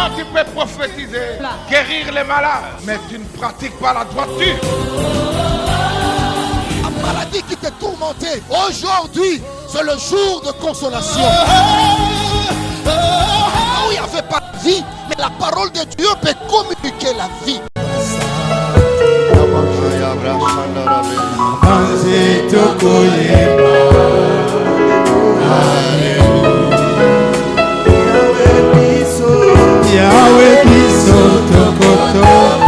Toi, tu peux prophétiser, guérir les malades, mais tu ne pratiques pas la droiture. La maladie qui te tourmentait, aujourd'hui, c'est le jour de consolation. Où il n'y avait pas de vie, mais la parole de Dieu peut communiquer la vie. Yahweh biso tokoto.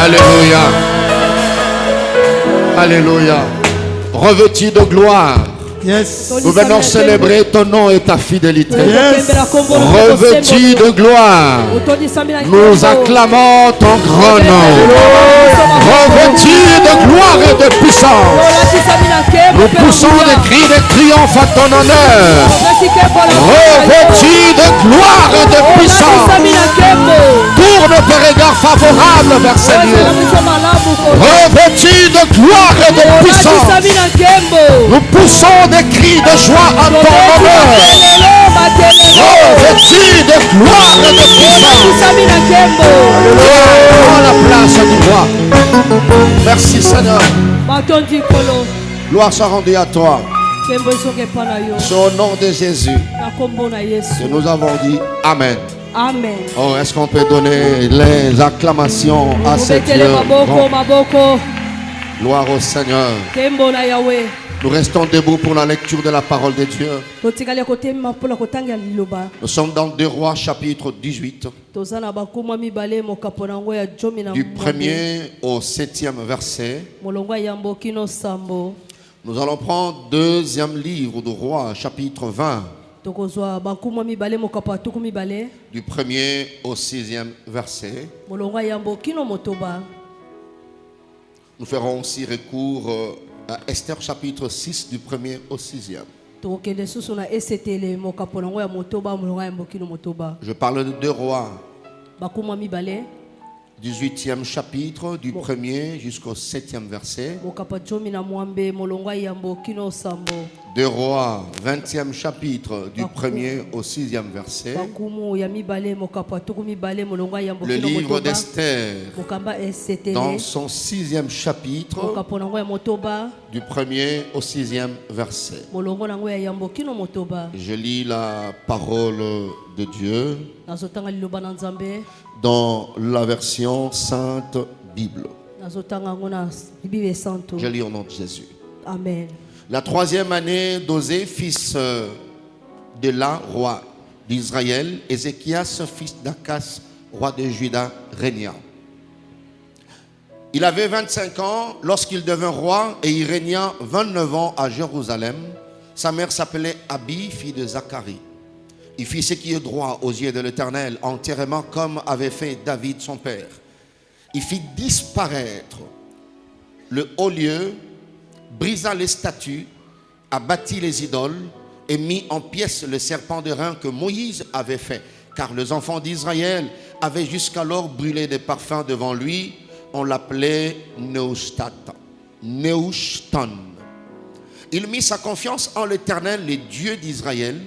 Alléluia. Alléluia. Revêtu de gloire. Yes. Nous venons célébrer ton nom et ta fidélité. Yes. Revêtu de gloire. Nous acclamons ton grand nom. Revêtu de gloire et de puissance. Nous poussons des cris de triomphe à ton honneur. Revêtu de gloire et de puissance. Tourne tes regards favorables vers ces lieux. Revêtu de gloire et de puissance. Nous poussons des cris de joie à ton honneur. Revêtu de gloire et de puissance. Prends la place du roi. Merci Seigneur. Gloire soit rendue à toi. C'est au nom de Jésus que nous avons dit Amen. Amen. Oh, est-ce qu'on peut donner les acclamations à cet Dieu? Gloire au Seigneur. Nous restons debout pour la lecture de la parole de Dieu. Nous sommes dans 2 Rois chapitre 18. Du 1er au 7e verset. Nous allons prendre 2e livre de Rois chapitre 20. Du 1er au 6e verset. Nous ferons aussi recours à Esther chapitre 6 du 1er au 6e. Je parle de 2 Rois. 18e chapitre du 1er jusqu'au 7e verset. 2 Rois 20e chapitre du 1er au 6e verset. Le livre d'Esther dans son 6e chapitre du 1er au 6e verset. Je lis la parole de Dieu dans la version Sainte Bible. Je lis au nom de Jésus. Amen. La 3e année d'Osée, fils de la roi d'Israël, Ézéchias, fils d'Akas, roi de Juda, régna. Il avait 25 ans lorsqu'il devint roi et il régna 29 ans à Jérusalem. Sa mère s'appelait Abi, fille de Zacharie. Il fit ce qui est droit aux yeux de l'Éternel, entièrement comme avait fait David son père. Il fit disparaître le haut lieu, brisa les statues, abattit les idoles et mit en pièces le serpent d'airain que Moïse avait fait. Car les enfants d'Israël avaient jusqu'alors brûlé des parfums devant lui. On l'appelait Nehushtan. Il mit sa confiance en l'Éternel, le Dieu d'Israël.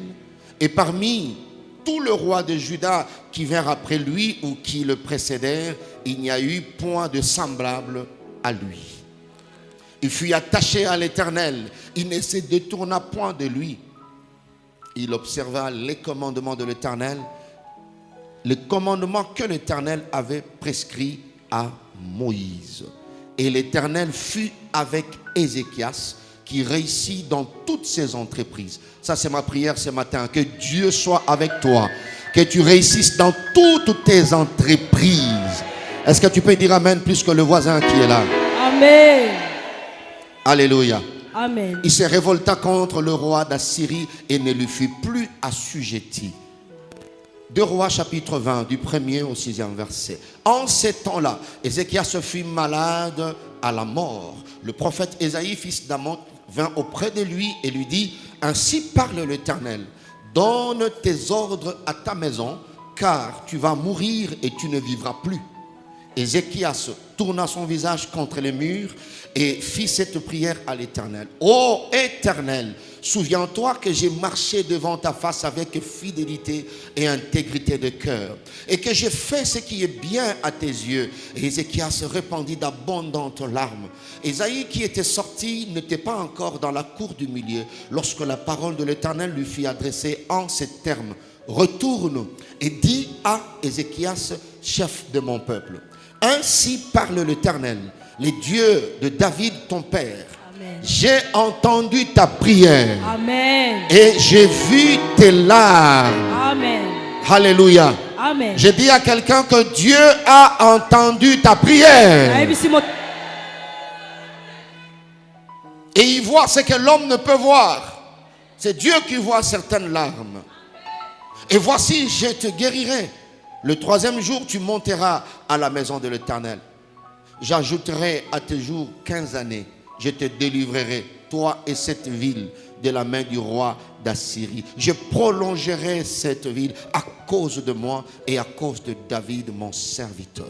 Et parmi tous les rois de Juda qui vinrent après lui ou qui le précédèrent, il n'y a eu point de semblable à lui. Il fut attaché à l'Éternel. Il ne se détourna point de lui. Il observa les commandements de l'Éternel, les commandements que l'Éternel avait prescrits à Moïse. Et l'Éternel fut avec Ézéchias, qui réussit dans toutes ses entreprises. Ça, c'est ma prière ce matin. Que Dieu soit avec toi. Que tu réussisses dans toutes tes entreprises. Est-ce que tu peux dire Amen plus que le voisin qui est là? Amen. Alléluia. Amen. Il se révolta contre le roi d'Assyrie et ne lui fut plus assujetti. 2 Rois chapitre 20, du 1er au 6e verset. En ces temps-là, Ézéchias fut malade à la mort. Le prophète Ésaïe, fils d'Amon, vint auprès de lui et lui dit: ainsi parle l'Éternel, donne tes ordres à ta maison, car tu vas mourir et tu ne vivras plus. Ézéchias tourna son visage contre les murs et fit cette prière à l'Éternel. Ô Éternel, souviens-toi que j'ai marché devant ta face avec fidélité et intégrité de cœur, et que j'ai fait ce qui est bien à tes yeux. Et Ézéchias répandit d'abondantes larmes. Ésaïe, qui était sorti, n'était pas encore dans la cour du milieu lorsque la parole de l'Éternel lui fut adressée en ces termes: retourne et dis à Ézéchias, chef de mon peuple, ainsi parle l'Éternel, les dieux de David ton père. Amen. J'ai entendu ta prière. Amen. Et j'ai vu tes larmes. Amen. Alléluia. Amen. Je dis à quelqu'un que Dieu a entendu ta prière. Et il voit ce que l'homme ne peut voir. C'est Dieu qui voit certaines larmes. Et voici, je te guérirai. Le 3e jour, tu monteras à la maison de l'Éternel. J'ajouterai à tes jours 15 années. Je te délivrerai, toi et cette ville, de la main du roi d'Assyrie. Je prolongerai cette ville à cause de moi et à cause de David, mon serviteur.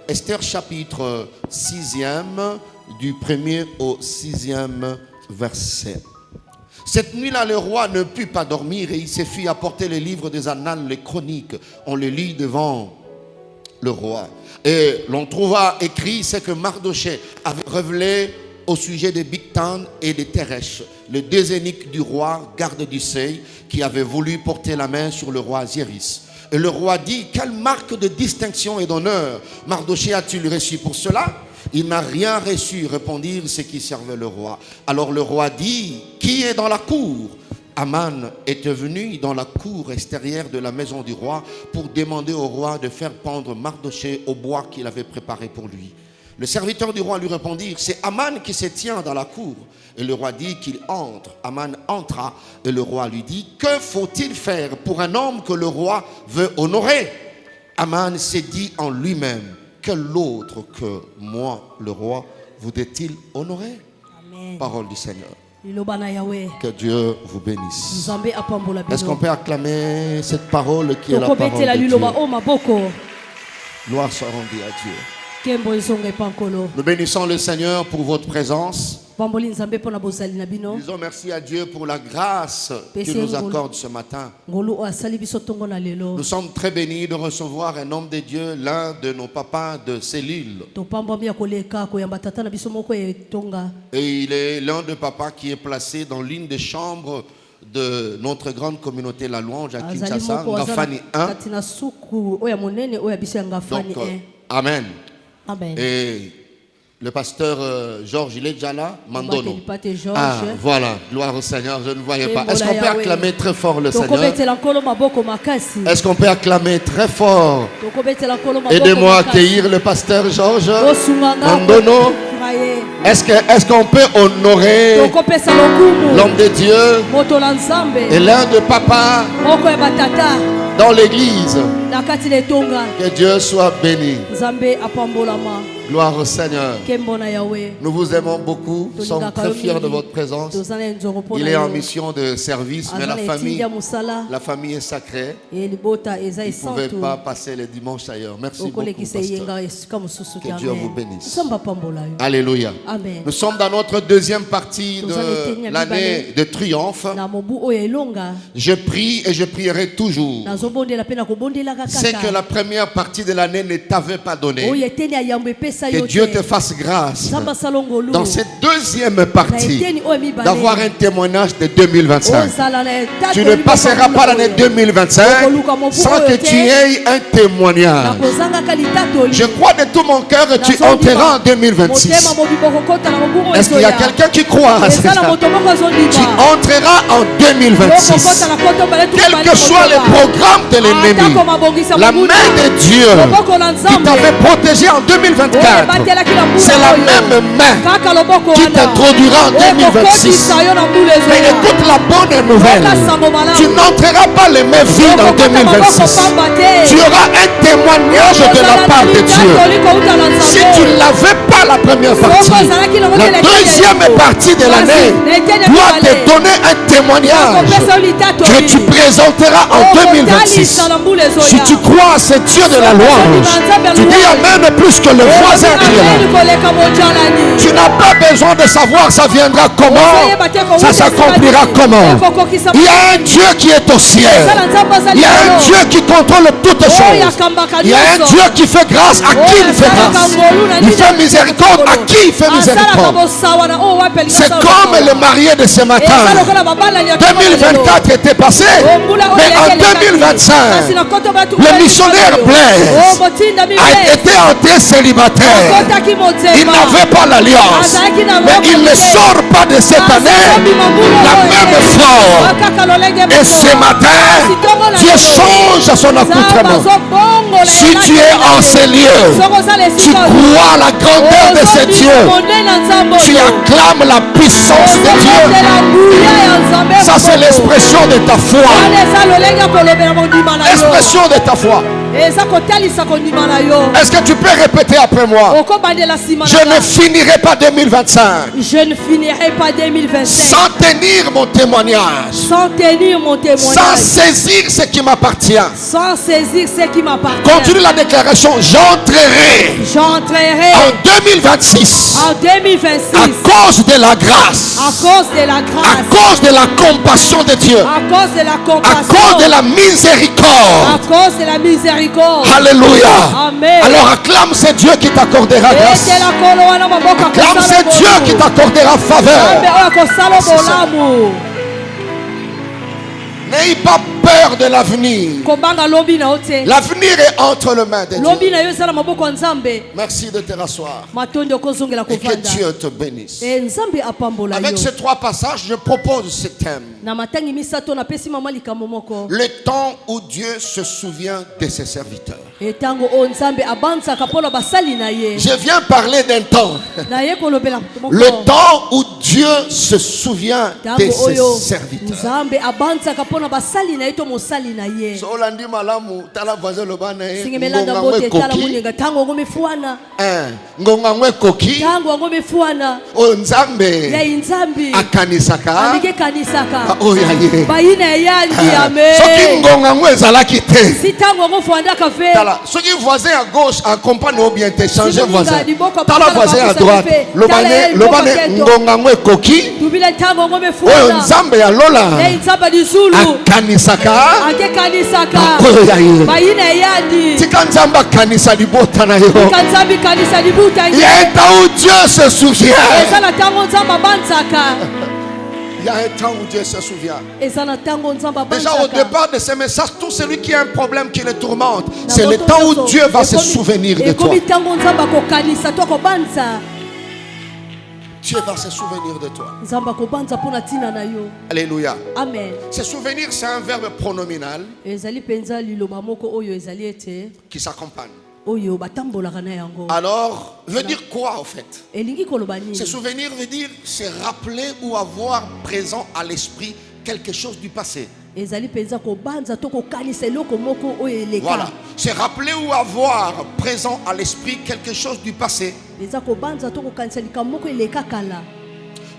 Esther chapitre 6e, du 1er au 6e verset. Cette nuit-là, le roi ne put pas dormir et il se fit apporter les livres des annales, les chroniques. On les lit devant le roi. Et l'on trouva écrit ce que Mardochée avait révélé au sujet de Bigtan et de Teresh, les deux eunuques du roi, garde du seuil, qui avaient voulu porter la main sur le roi Zéris. Et le roi dit: quelle marque de distinction et d'honneur Mardochée a-t-il reçu pour cela? Il n'a rien reçu, répondirent ceux qui servaient le roi. Alors le roi dit: qui est dans la cour? Aman était venu dans la cour extérieure de la maison du roi pour demander au roi de faire pendre Mardochée au bois qu'il avait préparé pour lui. Le serviteur du roi lui répondit: c'est Aman qui se tient dans la cour. Et le roi dit qu'il entre. Aman entra et le roi lui dit: que faut-il faire pour un homme que le roi veut honorer? Aman s'est dit en lui-même: quel autre que moi, le roi, voudrait-il honorer? Amen. Parole du Seigneur. Que Dieu vous bénisse. Est-ce qu'on peut acclamer cette parole qui est la parole de Dieu? Gloire soit rendue à Dieu. Nous bénissons le Seigneur pour votre présence. Disons merci à Dieu pour la grâce qu'il nous accorde ce matin. Nous sommes très bénis de recevoir un homme de Dieu, l'un de nos papas de cellule. Et il est l'un des papas qui est placé dans l'une des chambres de notre grande communauté La Louange à Kinshasa, Ngafani 1. Donc, Amen. Amen. Et le pasteur Georges, il est déjà là, Mandono. Ah, voilà, gloire au Seigneur, je ne voyais pas. Est-ce qu'on peut acclamer très fort le Seigneur? Est-ce qu'on peut acclamer très fort? Aidez-moi à accueillir le pasteur Georges Mandono. Est-ce qu'on peut honorer l'homme de Dieu et l'un de papa dans l'église? Que Dieu soit béni. Gloire au Seigneur. Nous vous aimons beaucoup. Nous sommes très fiers de votre présence. Il est en mission de service, mais la famille est sacrée. Il ne pouvait pas passer les dimanches ailleurs. Merci beaucoup, pasteur. Que Dieu vous bénisse. Alléluia. Amen. Nous sommes dans notre deuxième partie de l'année de triomphe. Je prie et je prierai toujours. C'est que la première partie de l'année ne t'avait pas donné. Que Dieu te fasse grâce dans cette deuxième partie d'avoir un témoignage de 2025. Tu ne passeras pas l'année 2025 sans que tu aies un témoignage. Je crois de tout mon cœur que tu entreras en 2026. Est-ce qu'il y a quelqu'un qui croit à ça? Tu entreras en 2026. Quels que soient les programmes de l'ennemi, la main de Dieu qui t'avait protégé en 2024, c'est la même main qui t'introduira en 2026. Mais écoute la bonne nouvelle, tu n'entreras pas les mains vides en 2026. Tu auras un témoignage de la part de Dieu. Si tu ne l'avais pas la première partie, la deuxième partie de l'année doit te donner un témoignage que tu présenteras en 2026. Si tu crois à ce Dieu de la louange, tu dis Amen plus que le voisin qui est là. Tu n'as pas besoin de savoir ça viendra comment, ça s'accomplira comment. Il y a un Dieu qui est au ciel. Il y a un Dieu qui contrôle toutes choses. Il y a un Dieu qui fait grâce à qui il fait grâce. Il fait miséricorde à qui il fait miséricorde. C'est comme le marié de ce matin. 2024 était passé, mais en 2025, le missionnaire Blaise a été entré célibataire. Il n'avait pas l'alliance, mais il ne sort pas de cette année la même forme. Et ce matin, Dieu change son accoutrement. Si tu es en ces lieux, tu crois la grandeur de ce Dieu, tu acclames la puissance de Dieu. Ça, c'est l'expression de ta foi. L'expression de ta foi. Est-ce que tu peux répéter après moi? Je ne finirai pas 2025. Je ne finirai pas 2025 sans tenir mon témoignage. Sans tenir mon témoignage. Sans saisir ce qui m'appartient. Sans saisir ce qui m'appartient. Continue la déclaration. J'entrerai en 2026. En 2026. À cause de la grâce. À cause de la grâce. À cause de la compassion de Dieu. À cause de la compassion. À cause de la miséricorde. À cause de la miséricorde. Alléluia. Amen. Alors acclame ce Dieu qui t'accordera grâce. Acclame ce Dieu qui t'accordera faveur. N'ayez pas peur de l'avenir. L'avenir est entre les mains de Dieu. Merci de te rasseoir. Et que Dieu te bénisse. Avec ces trois passages, je propose ce thème. Le temps où Dieu se souvient de ses serviteurs. Je viens parler d'un temps. Le temps où Dieu se souvient de ses serviteurs. Soki voisin à gauche accompagne ou bien t'échanger voisin. Tala voisin à droite. Lobane ngonga ngwe koki. Oyo nzambe ya lola. Akanisaka. Akoyo ya ye. Tika nzambe akanisa libota na yo. Il y a un temps où Dieu se souvient. Il y a un temps où Dieu se souvient. Déjà au départ de ce message, tout celui qui a un problème qui le tourmente, c'est le temps où Dieu va se souvenir de toi. Dieu va se souvenir de toi. Alléluia. Amen. Se souvenir, c'est un verbe pronominal qui s'accompagne. Alors, veut dire quoi en fait? Se souvenir veut dire se rappeler ou avoir présent à l'esprit quelque chose du passé. Voilà. Se rappeler ou avoir présent à l'esprit quelque chose du passé.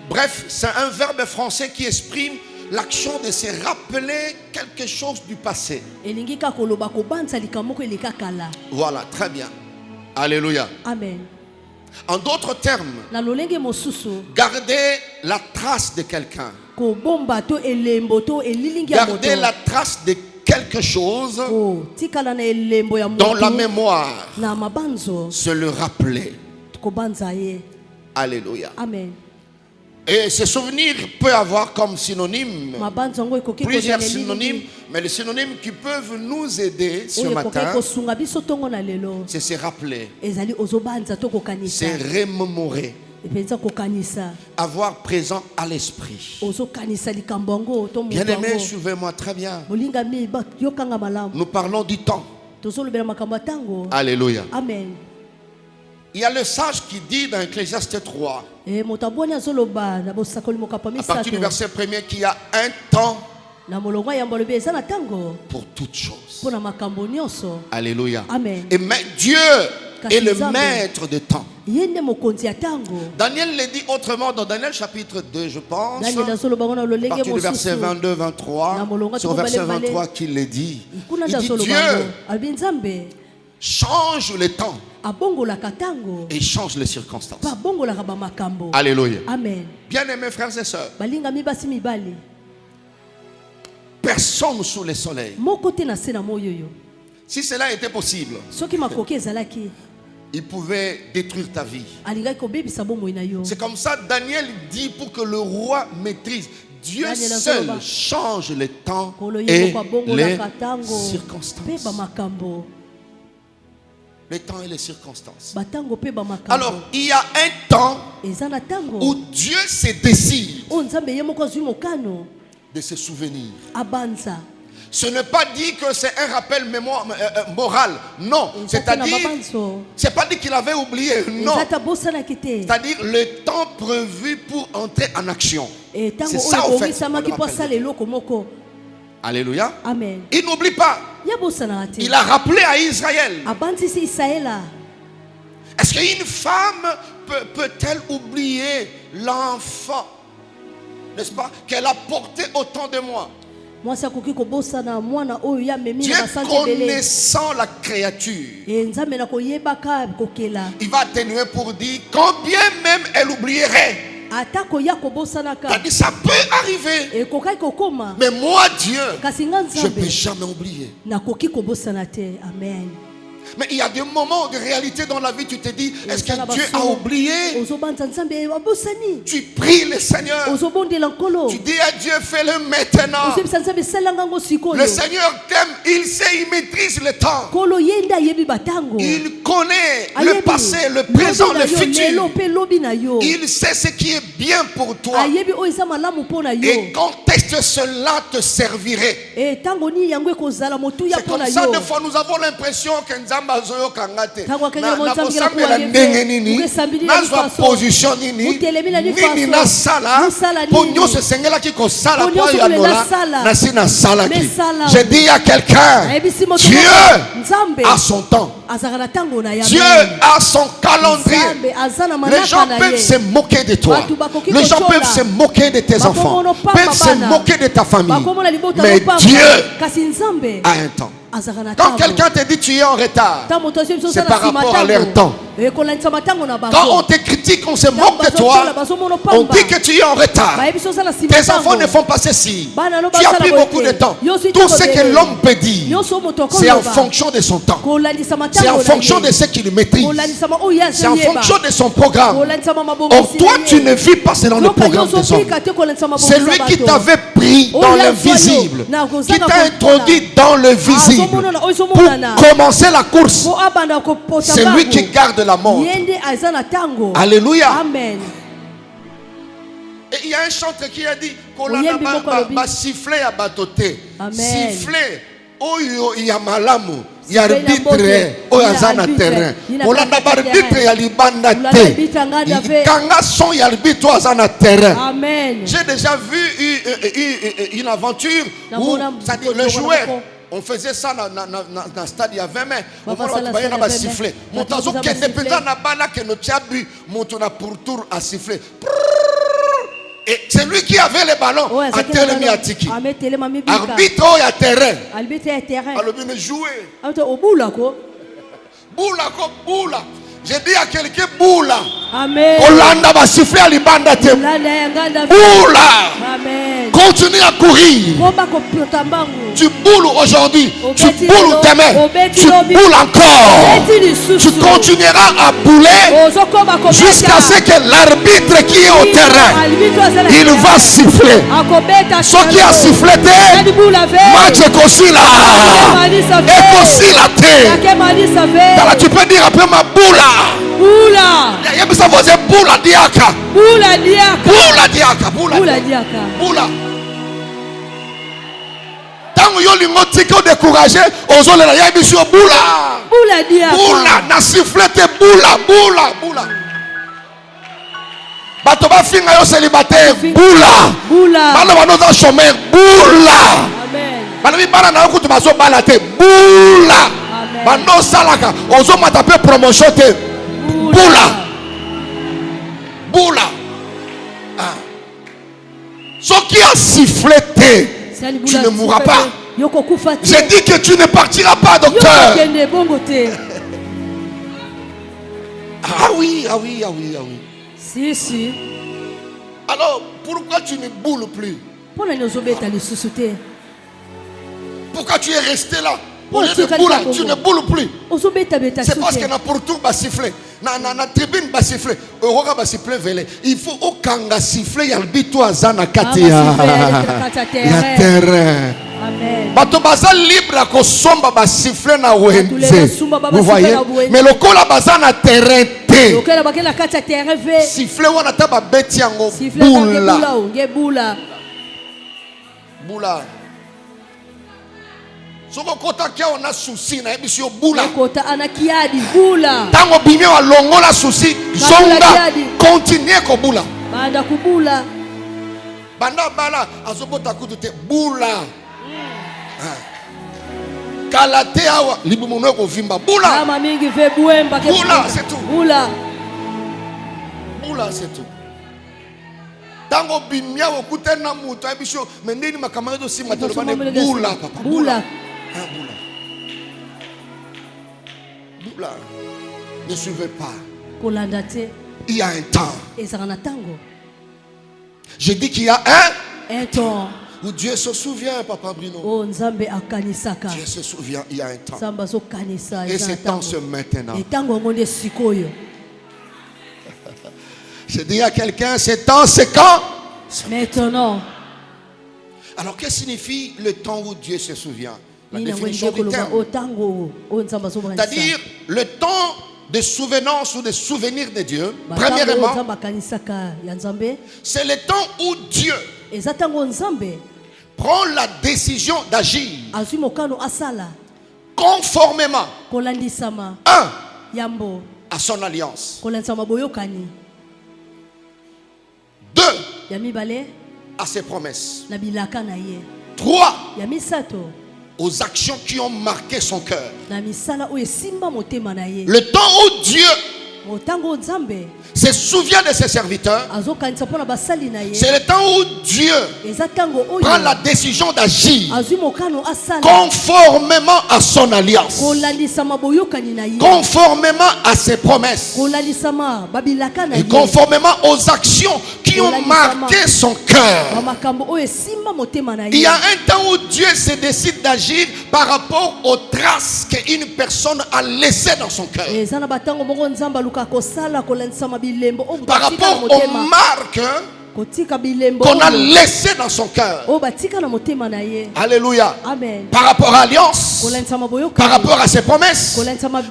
Bref, c'est un verbe français qui exprime l'action de se rappeler quelque chose du passé. Voilà, très bien. Alléluia. Amen. En d'autres termes, garder la trace de quelqu'un. Garder la trace de quelque chose dans la mémoire. Se le rappeler. kobanza ye. Alléluia. Amen. Et ce souvenir peut avoir comme synonyme Mabanza ngo ekoki plusieurs kozala synonymes, nini? mais les synonymes qui peuvent nous aider ce Oyo matin, ekoki kosunga biso tongo na lelo. c'est se rappeler, Ezali ozobanza to kokanisa. c'est remémorer, Epenza kokanisa. avoir présent à l'esprit. Ozokanisa likambo ngo to Bien mutu aimé, ngo. suivez-moi très bien. Molinga mi ba yokanga malamu. Nous parlons du temps. Tozolobela makambo ya tango. Alléluia. Amen. Il y a le sage qui dit dans Ecclésiaste 3, Moto aboni azoloba na bosakoli mokapa à partir du misato. verset 1er, qu'il y a un temps Na molongo ya mbolobe eza na tango. pour toutes choses. Pona makambo nyonso. Alléluia. Amen. Et Dieu est le maître de temps. Yende mokonzi ya tango. Daniel le dit autrement dans Daniel chapitre 2, je pense. Daniel azoloba ngo na À lolenge partir du verset mosusu. 22-23, c'est au verset 23 qu'il le dit. Kuna Il dit azoloba Dieu ngo. Albi nzambe change le temps abongolaka tango. et change les circonstances. Pa bongolaka ba makambo. Alléluia. Amen. Bien aimés frères et sœurs, Balinga mibasi mibali. personne sous le soleil, Moko te na se na moyo yo. si cela était possible, Soki makoki ezalaki. il pouvait détruire ta vie. Alingaki kobebisa bomoi na yo. C'est comme ça Daniel dit pour que le roi maîtrise. Dieu Daniel seul azoloba. change le temps Kolo et yebo kwa les bongolaka tango. circonstances. Pe ba makambo. Le temps et les circonstances. Batango pe ba makambo. Alors, il y a un temps Eza na tango. où Dieu se décide O nzambe ye moko azwi mokano. de se souvenir. Abanza. Ce n'est pas dit que c'est un rappel moral. Non. C'est-à-dire, c'est pas dit qu'il avait oublié. Non. C'est-à-dire le temps prévu pour entrer en action. C'est ça en fait. Alléluia. Amen. Il n'oublie pas. Il a rappelé à Israël. Est-ce qu'une femme peut-elle oublier l'enfant, n'est-ce pas, qu'elle a porté autant de mois? Dieu connaissant la créature, il va atténuer pour dire combien même elle oublierait. Ça peut arriver. Mais moi, Dieu, je ne peux jamais oublier. Amen. Mais il y a des moments de réalité dans la vie, tu te dis, est-ce que Dieu a oublié? Tu pries le Seigneur. Tu dis à Dieu, fais-le maintenant. Le Seigneur t'aime, il sait, il maîtrise le temps. Il connaît le passé, le présent, le futur. Il sait ce qui est bien pour toi. Et quand est-ce que cela te servirait? C'est comme ça, des fois, nous avons l'impression que nous avons position nini nini na sala ponyo se sengela ki ko sala kwa ya nola na sina sala ki. Je dis à quelqu'un, Dieu a son temps. Dieu a son calendrier. Les gens peuvent se moquer de toi. Les gens peuvent se moquer de tes enfants, peuvent se moquer de ta famille. Mais Dieu a un temps. Quand quelqu'un te dit tu es en retard, c'est par rapport à leur temps. Quand on te critique, on se moque de toi, on dit que tu es en retard. Tes enfants ne font pas ceci. Tu as pris beaucoup de temps. Tout ce que l'homme peut dire, c'est en fonction de son temps. C'est en fonction de ce qu'il maîtrise. C'est en fonction de son programme. Or toi, tu ne vis pas selon le programme des hommes. C'est lui qui t'avait pris dans l'invisible, qui t'a introduit dans le visible. Pour commencer la course, c'est lui qui garde la montre. Alléluia. Amen. Et il y a un chanteur qui a dit siffler à batoté, siffler oyo ya malamu ya arbitre oyo azana terrain olanda arbitre ya libanda te kanga son ya arbitre azana terrain. Amen. J'ai déjà vu une aventure où le joueur, on faisait ça dans le stade, il y a 20 mètres. On va siffler. Mon tazo qui est pétant na bana que notre chabu monte na pour tour à siffler. Et c'est lui qui avait le ballon à Telemi Atiki. Arbitre au terrain. Alors il me jouait. Boula. J'ai dit à quelqu'un boula. Amen. Olanda va siffler à l'ibanda te. Boula. Amen. Continue à courir. Komba kopota mbangu. Tu boules aujourd'hui, tu Obeti boules lelo, demain, obeti tu lobi. boules encore. Obeti lisusu. Tu continueras à bouler Ozokoma kobeta. jusqu'à ce que l'arbitre qui est au terrain, il va siffler. Akobeta. Ce qui a sifflé, match est là. Et aussi la terre. Tu peux dire après ma boula. Boula. Il y a besoin de boula diaka. Boula diaka. Boula diaka. Boula diaka. Boula. Tant que vous êtes découragé, vous allez vous dire boula. Boula diaka. Boula. Na sifflete boula. Boula. Boula. Bato ba finga yo célibataire. Boula. Boula. Bana ba noza chômeur. Boula. Amen. Bana bi bana na kutu baso balate. Boula. Amen. Bando salaka. Ozo matape promotion te. Boula. Boula. Ah. Ce qui a sifflé, tu ne mourras pas. J'ai dit que tu ne partiras pas, docteur. Ah oui. Si. Alors, pourquoi tu ne boules plus? Pourquoi tu es resté là? Au lieu de bouler, tu ne boules plus. C'est parce que na pourtour va siffler. Na tribune va siffler. Euroga va siffler velé. Il faut au kanga siffler yalbito azana kati ya terrain. Amen. Bato baza libre à kosomba ba siffler na wenze. Vous voyez? Mais le kola baza na terrain te. Siffler wana ta ba beti yango boula. Boula. Soko kota kia ona souci na ebisio boula. Kota anakiadi boula. Tango bimé wa longo la souci, zonga continue ko boula. Banda kubula. Banda bala azobota kutu te boula. Kalate awa libumono ko vimba boula. Kama mingi ve buemba ke boula, c'est tout. Boula. Boula, c'est tout. Tango bimia wo kutena muto ebisio mendeni makamado si matolobane boula papa. Boula. Boula. Ne suivez pas. Il y a un temps. Je dis qu'il y a un temps où Dieu se souvient, Papa Bruno. Dieu se souvient, il y a un temps. Et ce temps c'est maintenant. Je dis à quelqu'un, ce temps c'est quand? Maintenant. Alors qu'est-ce que signifie le temps où Dieu se souvient? La définition du terme. C'est-à-dire le temps de souvenance ou de souvenir de Dieu. Premièrement, c'est le temps où Dieu prend la décision d'agir conformément à son alliance. 2. À ses promesses. 3. Aux actions qui ont marqué son cœur. Le temps où Dieu se souvient de ses serviteurs, c'est le temps où Dieu prend la décision d'agir conformément à son alliance, conformément à ses promesses et conformément aux actions qui ont marqué son cœur. Il y a un temps où Dieu se décide d'agir par rapport aux traces qu'une personne a laissées dans son cœur, par rapport aux marques qu'on a laissées dans son cœur. Alléluia. Amen. Par rapport à l'alliance, par rapport à ses promesses,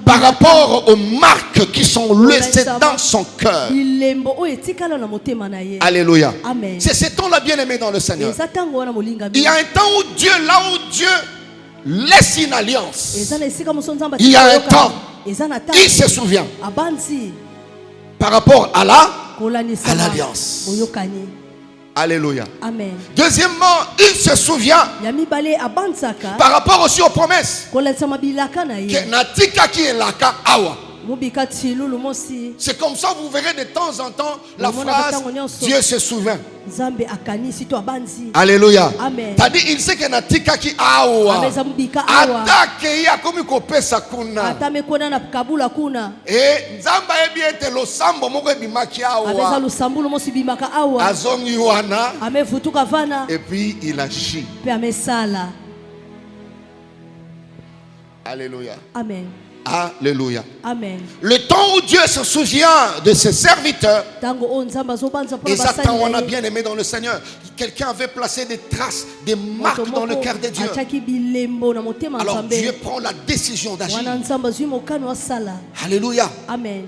par rapport aux marques qui sont laissées dans son cœur. Alléluia. C'est ce temps-là, bien aimé dans le Seigneur. Il y a un temps où Dieu, là où Dieu laisse une alliance, il y a un temps, il se souvient par rapport à l'alliance. Alléluia. Amen. Deuxièmement, il se souvient par rapport aussi aux promesses que natika ki elaka awa. mubika tshilulu mosi C'est comme ça vous verrez de temps en temps la Au monde phrase abatango nyonso. Dieu se souvient. nzambe akanisi to abanzi Alléluia. Amen. C'est-à-dire il sait que natikaki awa. ameza mubika awa Atake ya komi kopesa kuna. atamekona na kabula kuna Nzamba ebi ete losambo moko ebimaki ameza awa. lusambulu mosi bimaka awa Azongi wana amevutuka vana et puis il agit. pe amesala. Alléluia. Amen. Alléluia. Amen. Le temps où Dieu se souvient de ses serviteurs, Tango o nzambe azobanza et mpona Satan, on a basali bien aimé dans le Seigneur. Quelqu'un avait placé des traces, des marques dans le cœur de Dieu. atiaki bilembo na motema Alors Dieu nzambe prend la décision d'agir. wana nzambe azwi mokano asala. Alléluia. Amen.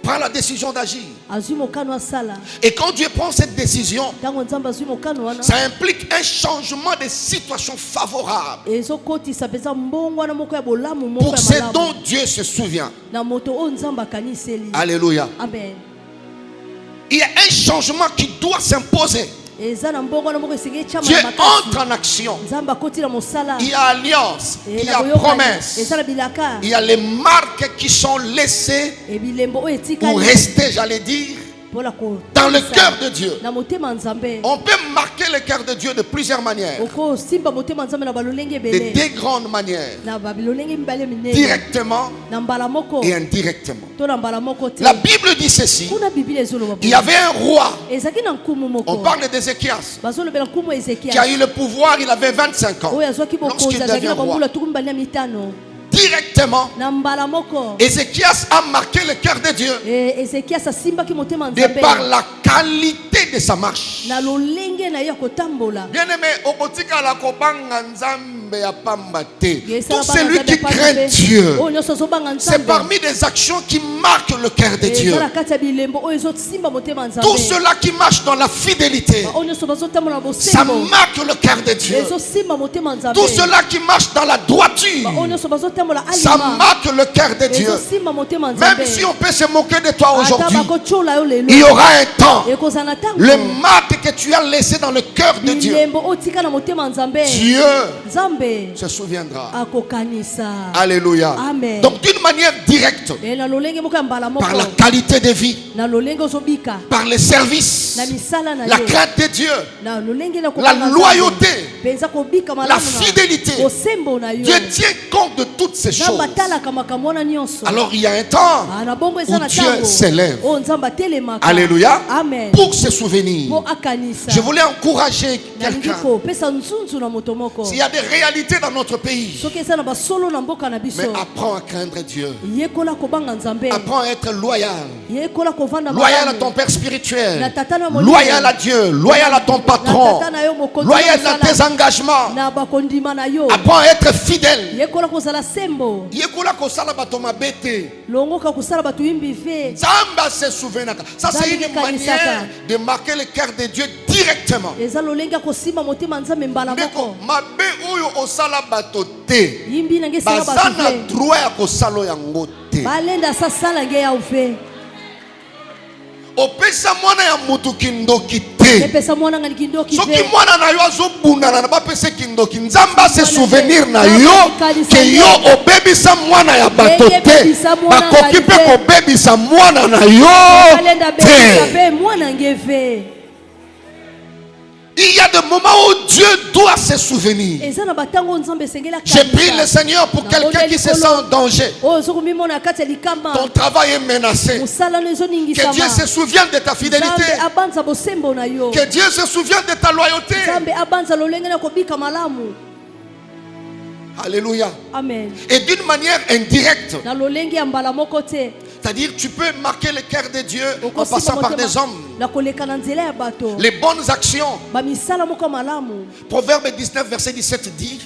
Prend la décision d'agir. azwi mokano asala. Et quand Dieu prend cette décision, Tango nzambe azwi mokano wana ça implique un changement de situation favorable. ezokotisa mpenza mbongwana moko ya bolamu moko Pour ya ce malamu dont Dieu se souvient. na moto oyo nzambe akaniseli. Alléluia. Amen. Il y a un changement qui doit s'imposer. eza na mbongwana moko esengeli etiama Dieu na makasi entre en action. nzambe akoti na mosala. Il y a alliance, il y na a boyokani, promesse, eza na bilaka il y a les marques qui sont laissées ebilembo oyo ou etikali restées, j'allais dire, mpona dans le kokotisa cœur de Dieu. na motema nzambe. On peut marquer le cœur de Dieu de plusieurs manières, okosimba motema nzambe na balolenge de ebele deux grandes manières, na balolenge mibale minene directement na mbala moko et indirectement. to na mbala moko te. La Bible dit ceci, kuna biblia ezoloba il y avait un roi, ezalaki na nkumu on moko parle d'Ézéchias, bazolobela nkumu qui a ezekias eu le pouvoir, il avait 25 ans. oyo azwaki bokonzi Lorsqu'il azalaki na devient roi, bambula tuku mibale na mitano directement, na mbala moko. Ézéchias a marqué le cœur de Dieu ezekias asimbaki motema de nzambe par la qualité de sa marche. na lolenge na ye ya kotambola. Bien aimé, okotika la kobanga nzambe ya pamba te. Esala Tout bana celui nzambe qui apambe. craint Dieu, oyo nyonso azobanga c'est nzambe parmi des actions qui marquent le cœur de Dieu. eza na kati ya bilembo oyo ezosimba motema nzambe. Tout cela qui marche dans la fidélité, oyo nyonso bazotambola na ça bosembo marque le cœur de Dieu. ezosimba motema nzambe. Tout cela qui marche dans la droiture, oyo nyonso bazotambola ça alima marque le cœur de Dieu. ezosimba motema nzambe. Même si on peut se moquer de toi ata aujourd'hui, bakotyola yo lelo il y aura un temps, ekozala na ntango le marque que tu as laissé dans le cœur de Dieu, bilembo oyo tika na motema nzambe Dieu nzambe se souviendra. akokanisa. Alléluia. Amen. Donc d'une manière directe, na lolenge moko ya mbala moko par la qualité de vie, na lolenge ozobika par les services, na misala na la yo crainte de Dieu, na lolenge na la kokanga nzambe. loyauté, Penza kobika la malamu na fidélité. bosembo na yo Dieu tient compte de toutes ces choses. nzambe atalaka makambo wana nyonso. Alors il y a un temps na bongo où eza na Dieu ntango s'élève. oyo nzambe atelemaka. Alléluia. Amen. Pour se souvenir. po akanisa. Je voulais encourager nalingi quelqu'un. kopesa nzunzu na moto moko S'il y a des réalités dans notre pays, soki eza na basolo na mboka na biso mais apprends à craindre Dieu. yekola kobanga nzambe Apprends à être loyal. yekola kovanda Loyal à malamu. ton père spirituel. Na tata na molimo. Loyal à Dieu. Loyal à ton patron. Na tata na yo mokonzi Loyal na dans mosala. tes engagements. na bakondima na yo Apprends à être fidèle. yekola kozala sembo Yekola kosala bato mabe te. longoka kosala bato yimbi ve. Nzambe se souvenaka. Ça c'est Nzambe une kanisaka. manière de marquer le cœur de Dieu directement. eza lolenge ya kosimba motema nzambe mbala Ndeko moko mabe oyo osala bato te. yimbi nange esala Baza bato na ve droit ya kosala yango te. balenda sasala nge ya ve Opesa mwana ya mutu kindoki te. epesa mwana nga likindoki Soki ve mwana na yo azobundana na bapesa kindoki, Nzamba se Mwana souvenir te. na Nzambe yo akalisa ke yo yo. obebisa mwana ya bato Ndenge te. bebisa mwana Bakoki ngai mpe te. kobebisa mwana na yo balenda bebisa te. pe mwana nge ve Il y a des moments où Dieu doit se souvenir. eza na batango nzambe esengeli Je prie le Seigneur pour quelqu'un qui se sent en danger. oyo ozokomimona na kati ya likama Ton travail est menacé. mosala no Que Dieu ezoningisama se souvienne de ta fidélité. nzambe abanza bosembo na yo Que Dieu se souvienne de ta loyauté. nzambe abanza lolenge na kobika malamu. Alléluia. Amen. Et d'une manière indirecte, na lolenge ya mbala moko te c'est-à-dire tu peux marquer le cœur de Dieu en okosimba passant par motema des hommes. na koleka na nzela ya bato Les bonnes actions. bamisala moko malamu. Proverbe 19, verset 17 dit,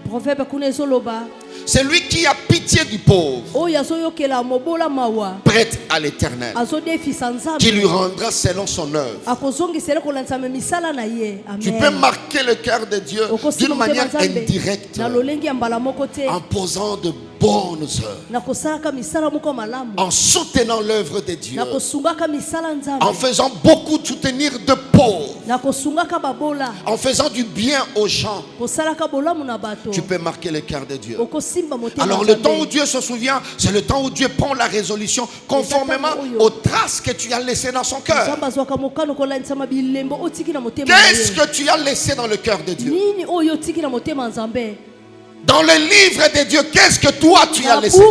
proverbe kuna ezoloba c'est lui qui a pitié du pauvre, oyo azoyokela mobola mawa prête à l'éternel, azodefisa qui lui nzambe rendra selon son œuvre. akozongisela kolandisama misala na ye. Tu peux Amen. marquer le cœur de Dieu Okosimba d'une motema manière nzambe indirecte, na lolenge ya mbala moko te en posant de bonnes œuvres, na kosalaka misala moko malamu en soutenant l'œuvre de Dieu, na kosungaka misala en nzambe faisant beaucoup de soutenir de pauvres, na kosungaka babola en faisant du bien aux gens. kosalaka bolamu na bato Tu peux marquer le cœur de Dieu. Alors le temps où Dieu se souvient, c'est le temps où Dieu prend la résolution conformément aux traces que tu as laissées dans son cœur. Qu'est-ce que tu as laissé dans le cœur de Dieu? Dans le livre de Dieu, qu'est-ce que toi tu as laissé?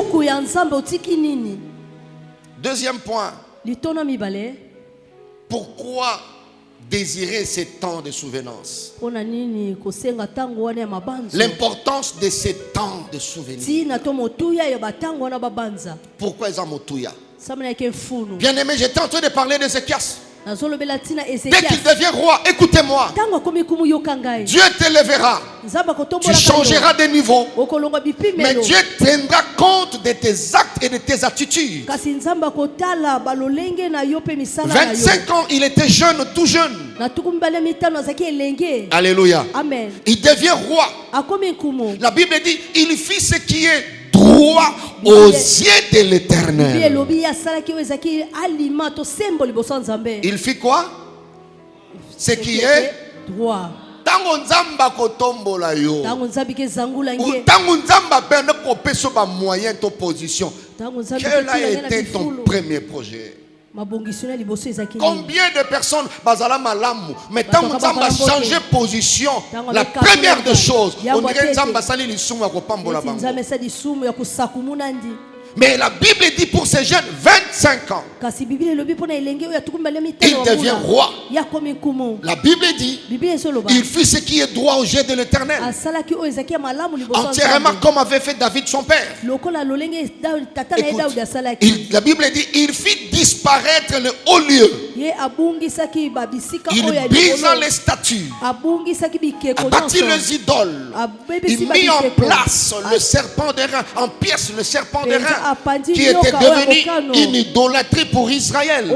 Deuxième point. Pourquoi désirer ces temps de souvenance? L'importance de ces temps de souvenance. Pourquoi ils ont motuya? Bien aimé, j'étais en train de parler d'Ézéchias. Dès qu'il devient roi, écoutez-moi, Dieu t'élèvera. Tu changeras de niveau, mais Dieu tiendra compte de tes actes et de tes attitudes. 25 ans, il était jeune, tout jeune. Alléluia. Amen. Il devient roi. La Bible dit, il fit ce qui est droit aux yeux de l'Éternel. Il fit quoi? Ce qui est droit. Tango nzamba kotombola yo. Tango nzamba bene kopeso ba moyen to position. Quel a été ton premier projet? Combien de personnes bazala malamu, mais tango nzamba changer position, la première des choses, on dirait nzamba sali lisumu akopambola bango. Mais la Bible dit pour ces jeunes 25 ans, il devient roi. La Bible dit, il fit ce qui est droit au jet de l'Éternel, entièrement comme avait fait David son père. Écoute, la Bible dit, il fit disparaître le haut lieu. Il brisa les statues, abattit les idoles, il mit en place le serpent d'airain, en pièces le serpent d'airain, qui était devenu une idolâtrie pour Israël.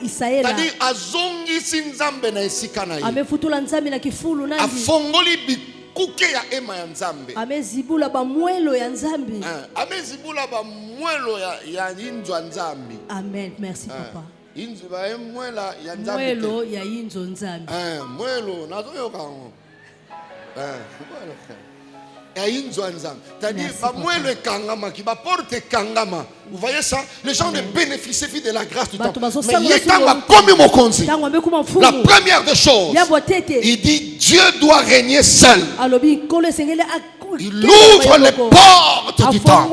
C'est-à-dire, azongisi nzambe na esika na ye. Afongoli bikuke ya ema ya nzambe. Amezibula ba mwelo ya inzwa nzambe. Amen. Merci papa. Inzwa ba mwela ya nzambe. Mwelo ya inzo nzambe. Mwelo nazoyoka ngo. C'est-à-dire, vous voyez ça? Les gens ne bénéficient plus de la grâce du temps. Mais la première des choses, il dit Dieu doit régner seul. Il ouvre les portes du temps.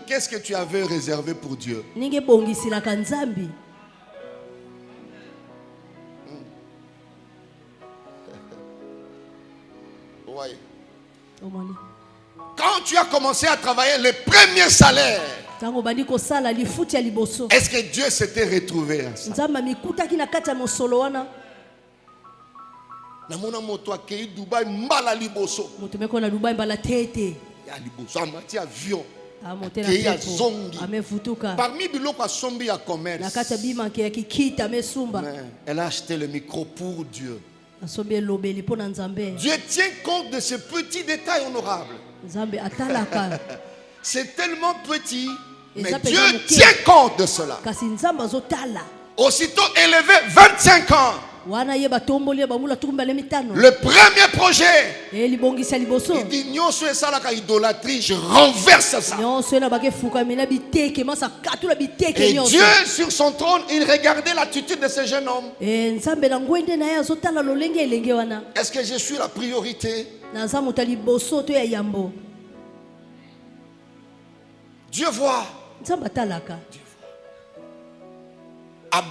Qu'est-ce que tu avais réservé pour Dieu? Quand tu as commencé à travailler les premiers salaires, est-ce que Dieu s'était retrouvé à ça? Parmi biloko sombi à commerce, elle a acheté le micro pour Dieu. Dieu tient compte de ce petit détail honorable. C'est tellement petit, mais Dieu tient compte de cela. Aussitôt élevé 25 ans, le premier projet, il dit nyonso esalaka idolâtrie, je renverse ça. Et Dieu sur son trône, il regardait l'attitude de ce jeune homme. Est-ce que je suis la priorité? Dieu voit. Il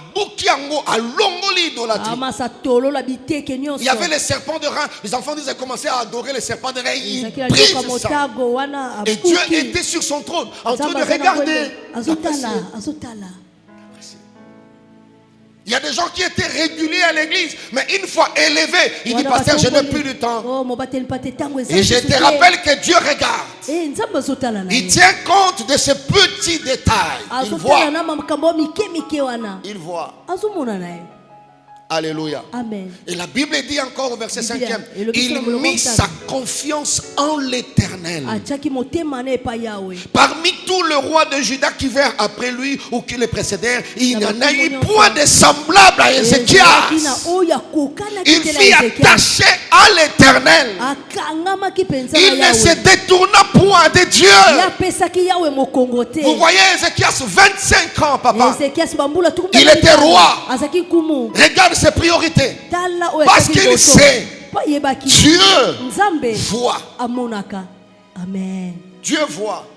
y avait les serpents de rein. Les enfants disaient commencer à adorer les serpents de rein. Ils brisent ça. Et Dieu était sur son trône en train de regarder. Il y a des gens qui étaient réguliers à l'église, mais une fois élevés, il dit pasteur, je n'ai plus de temps. Et je te rappelle que Dieu regarde. Il tient compte de ces petits détails. Il voit. Alléluia. Amen. Et la Bible dit encore au verset Biblia, 5e, et le il Bible mit le sa confiance en l'Éternel. Atiaki motema na epai Yahweh. Parmi tous les rois de Juda qui vinrent après lui ou qui le précédèrent, il n'y en a D'abord, eu point de semblable à Ézéchias. Il fit attaché à l'Éternel. Il ne se détourna point de Dieu. Vous voyez Ézéchias, 25 ans, papa. Il était roi. Regarde ses priorités. Parce qu'il sait, Dieu voit. Amen. Dieu voit.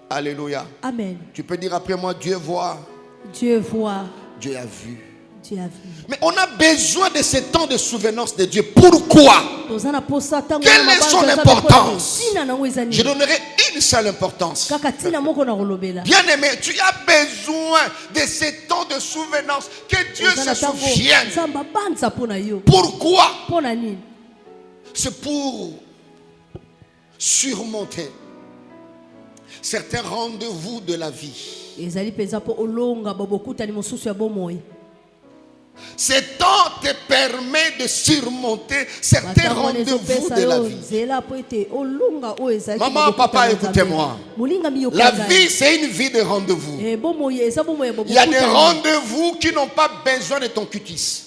Alléluia. Amen. Tu peux dire après moi, Dieu voit. Dieu voit. Dieu a vu. Dieu a vu. Mais on a besoin de ce temps de souvenance de Dieu. Pourquoi? Quelle est son importance? Je donnerai une seule importance. Bien aimé, tu as besoin de ce temps de souvenance. Que Dieu se souvienne. Pourquoi? C'est pour surmonter certains rendez-vous de la vie. Ce temps te permet de surmonter certains rendez-vous de la vie. Maman, papa, écoutez-moi. La vie, c'est une vie de rendez-vous. Il y a des rendez-vous qui n'ont pas besoin de ton cutis.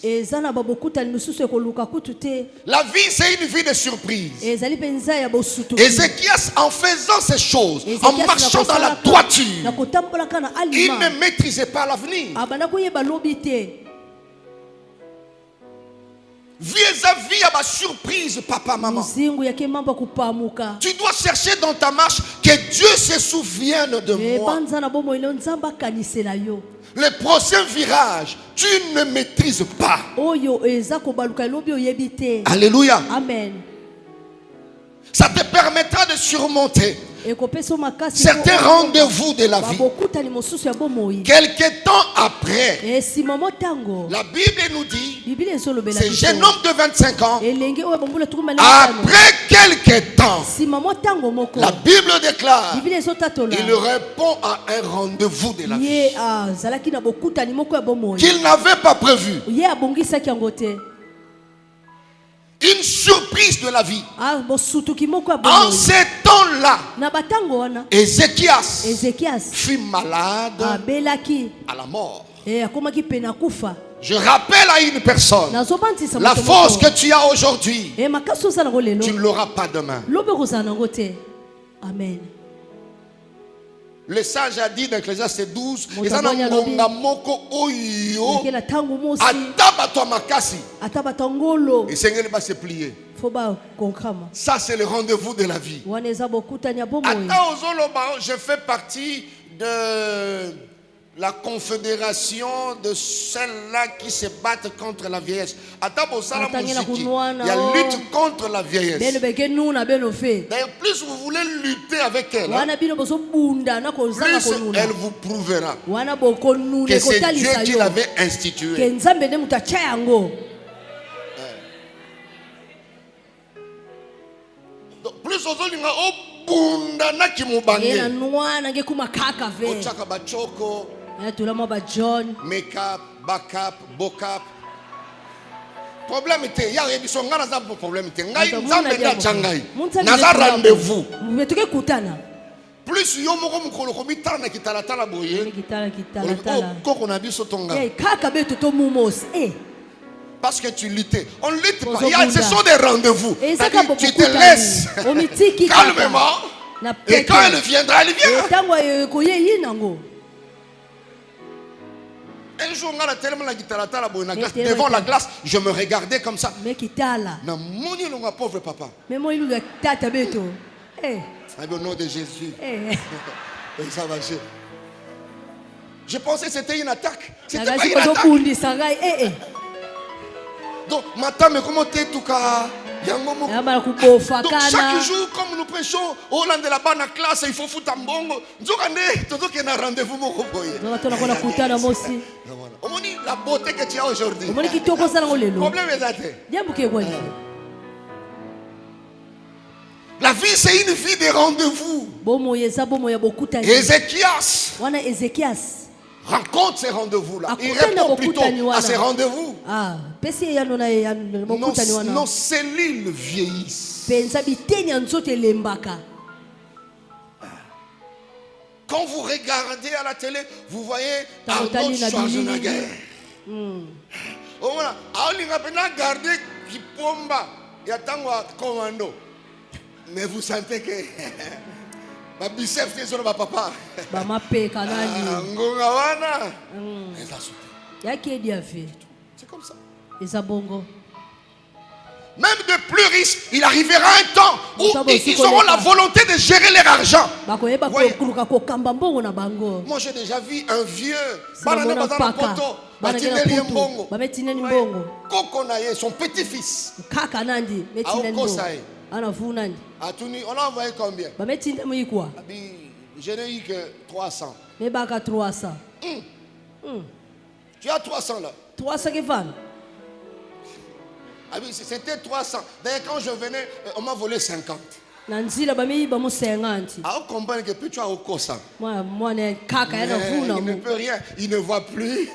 La vie, c'est une vie de surprise. Ézéchias, en faisant ces choses, en marchant dans la droiture, il ne maîtrisait pas l'avenir. Vis-à-vis à ma surprise, papa, maman. Tu dois chercher dans ta marche que Dieu se souvienne de moi. Le prochain virage, tu ne maîtrises pas. Alléluia. Amen. Ça te permettra de surmonter certains rendez-vous de la vie. Quelque temps après, la Bible nous dit, ce jeune homme de 25 ans, après quelque temps, la Bible déclare, il répond à un rendez-vous de la vie qu'il n'avait pas prévu. Une surprise de la vie. En ce temps-là, Ézéchias fut malade à la mort. Je rappelle à une personne, la force que tu as aujourd'hui, tu ne l'auras pas demain. Amen. Le sage a dit dans Ecclésiaste 12, se plier. Ça, c'est le rendez-vous de la vie. Je fais partie de la confédération de celles-là qui se battent contre la vieillesse. Il y a lutte contre la vieillesse. D'ailleurs, plus vous voulez lutter avec elle, plus elle vous prouvera que c'est Dieu qui l'avait institué. Donc, plus make-up, back-up, boc-up. Problème était, il y a un problème était. Naza rendez-vous. Plus yo moko mukolo ko mitana kitala tala boye. Koko na biso tonga. Parce que tu luttais. On lutte pas. Ce sont des rendez-vous. Tu te laisses calmement. Et quand elle viendra, elle viendra. Un jour, devant la glace, je me regardais comme ça. Pauvre papa. Au nom de Jésus. Ça va. Je pensais que c'était une attaque. C'était pas une attaque. Donc, maintenant, mais comment t'es tout cas? Donc, chaque jour, comme nous prêchons, au land de la bonne classe, il faut foutre un bongo. Nous avons un rendez-vous. La beauté que tu as aujourd'hui. Le problème est là. La vie, c'est une vie de rendez-vous. Ézéchias rencontre ces rendez-vous-là. Il Akutana répond plutôt bokutani à ces wana. rendez-vous. Ah, pesi yano na bokutani wana. Nos cellules vieillissent. Penza bitenya nzoto elembaka. Quand vous regardez à la télé, vous voyez Arnold Totali na Schwarzenegger. Oh, voilà. Alors, il va garder qui pomba. Il y a tant de commando. Mais vous sentez que ma biceps c'est sur ma papa. Ba mapeka nani. Ngonga wana. Yaki edi afi. C'est comme ça. Ezabongo. Même de plus riches, il arrivera un temps où ils auront la volonté de gérer leur argent. Voyez. Moi j'ai déjà vu un vieux son petit-fils. On l'a envoyé combien? Je n'ai eu que 300. Tu as 300 là? 300 qui valent. Ah oui, c'était 300. D'ailleurs, quand je venais, on m'a volé 50. Ah, on comprend que plus tu as au Kosa. Il ne peut rien. Il ne voit plus. Il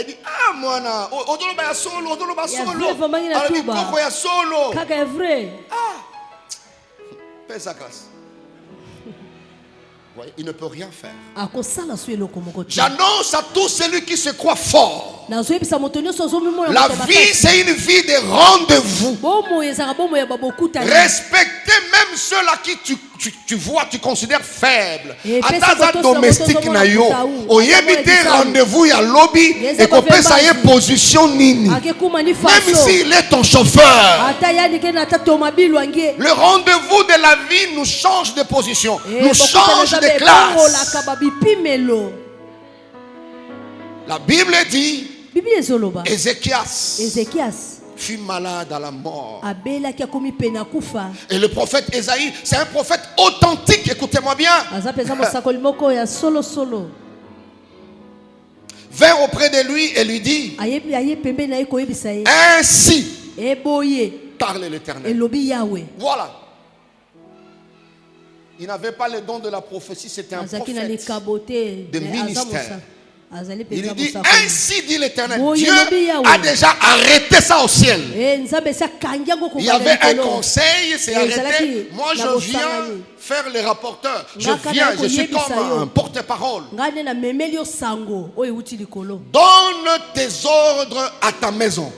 dit, ah, moi, il y a solo. Ah, fais sa classe. Il ne peut rien faire. J'annonce à tout celui qui se croit fort. La vie, c'est une vie de rendez-vous. Respectez même ceux-là qui tu vois, tu considères faibles. Ataza domestique na yo. Oyebite rendez-vous ya lobby et qu'on peut ça y position nini. Même s'il est ton chauffeur. Le rendez-vous de la vie nous change de position, nous change de classe. La Bible dit Ézéchias fut malade à la mort. Et le prophète Ésaïe, c'est un prophète authentique, écoutez-moi bien. Vint auprès de lui et lui dit, ainsi parle l'Éternel. Voilà. Il n'avait pas le don de la prophétie, c'était un prophète de ministère. Il dit, ainsi dit l'Éternel. Dieu a déjà arrêté ça au ciel. Il y avait un conseil, c'est arrêté. Moi je viens faire les rapporteurs. Je viens, je suis comme un porte-parole. Donne tes ordres à ta maison.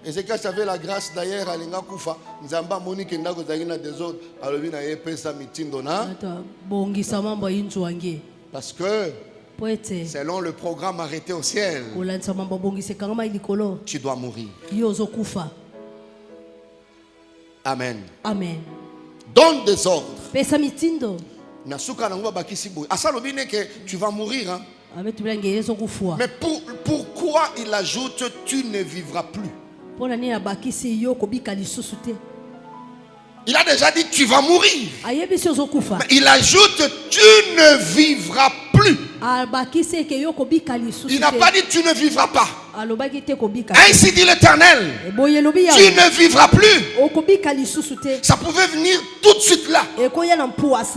Ézéchias avait la grâce d'ailleurs à Linga Koufa. Nzamba Monique Ndako Zagina des ordres. Alors il a pesa mitindo na. Parce que selon le programme arrêté au ciel, tu dois mourir. Amen. Amen. Donne des ordres. Nasuka nangwa bakisibu. Asalobine que tu vas mourir. Hein? Mais pourquoi il ajoute tu ne vivras plus? Il a déjà dit tu vas mourir. Mais il ajoute tu ne vivras plus. Il n'a pas dit tu ne vivras pas. Ainsi dit l'Éternel, tu ne vivras plus. Ça pouvait venir tout de suite là.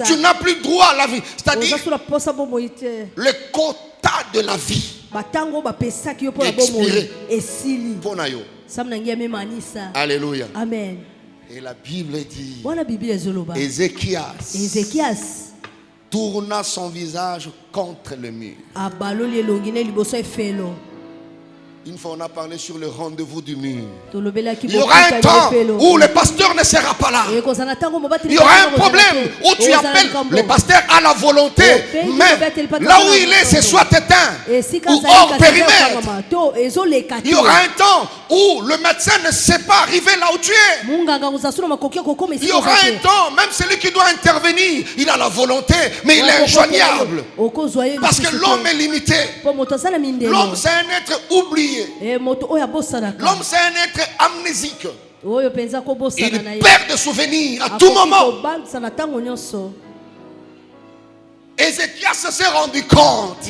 Tu n'as plus droit à la vie. C'est-à-dire le quota de la vie expiré. Alléluia. Amen. Et la Bible dit, Ézéchias tourna son visage contre le mur. Une fois on a parlé sur le rendez-vous du mur. Il y aura un temps où le pasteur ne sera pas là. Il y aura un problème où tu appelles le pasteur à la volonté, mais là où il est, c'est soit éteint ou hors périmètre. Il y aura un temps où le médecin ne sait pas arriver là où tu es. Il y aura un temps, même celui qui doit intervenir, il a la volonté, mais il est injoignable. Parce que l'homme est limité. L'homme c'est un être oublié. L'homme c'est un être amnésique. Il perd de souvenirs à tout moment. Ézéchias s'est rendu compte.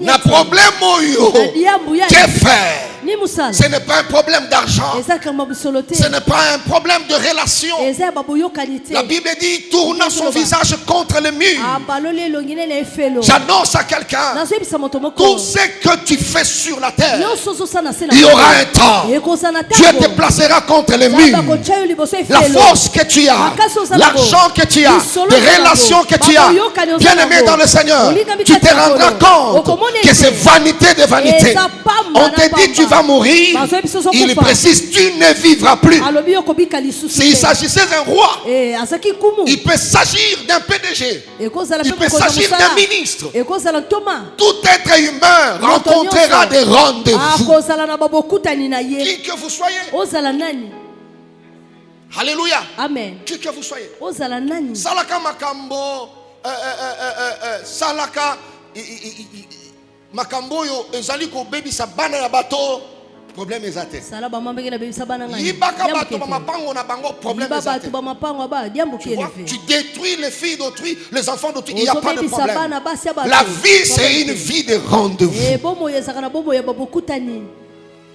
Na problème moyo. Que faire? ni musala Ce n'est pas un problème d'argent. eza kama busolo te Ce n'est pas un problème de relation. eza baboyokani te La Bible dit, tournant son visage contre le mur. abaloli elongi nene efelo J'annonce à quelqu'un, nazoyebisa moto moko tout ce que tu fais sur la terre, nyonso ozosala na se na il y aura un temps. ekoza na Dieu te placera contre le mur. bakotia yo liboso La efelo force que tu as, l'argent que tu as, les relations que tu as, bien aimé dans le Seigneur, tu te rendras compte que c'est vanité de vanité. On te dit tu vas mourir, il précise tu ne vivras plus. alobi yokobika lisusu S'il s'agissait d'un roi, azaki kumu il peut s'agir d'un PDG, ekozala il peut s'agir d'un ministre. ekozala ntoma Tout être humain rencontrera des rendez-vous. akozala na babokutani na ye Qui que vous soyez, ozala nani alléluia, amen qui que vous soyez. ozala nani Salaka makambo, salaka makambo yo ezali ko bebisa bana ya bato, problème ezate. sala bamambenge na bebisa bana ngani Yibaka bato ba mapango na bango, problème yiba ezate. bato bamapango ba diambo Tu vois, kielefe tu détruis les filles d'autrui, les enfants d'autrui, il n'y a pas de ozobebisa problème. bana basi ya bato La vie c'est une vie de rendez-vous. bomoyo ezaka na bomoyo ya babokutani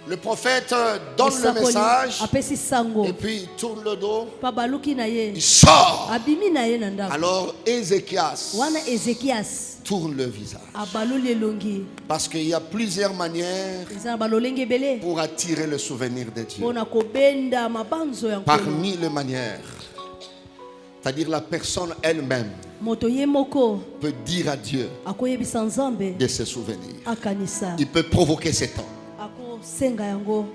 Le prophète donne le message apesi sango et puis il tourne le dos, pa baluki na ye il sort. abimi na ye na ndako Alors Ézéchias wana ezekias tourne le visage. abaloli elongi Parce qu'il y a plusieurs manières eza na balolenge ebele pour attirer le souvenir de Dieu. mpona kobenda mabanzo ya nkolo Parmi les manières, c'est-à-dire la personne elle-même moto ye moko peut dire à Dieu akoyebisa nzambe de se souvenir. akanisa Il peut provoquer ces temps. akosenga yango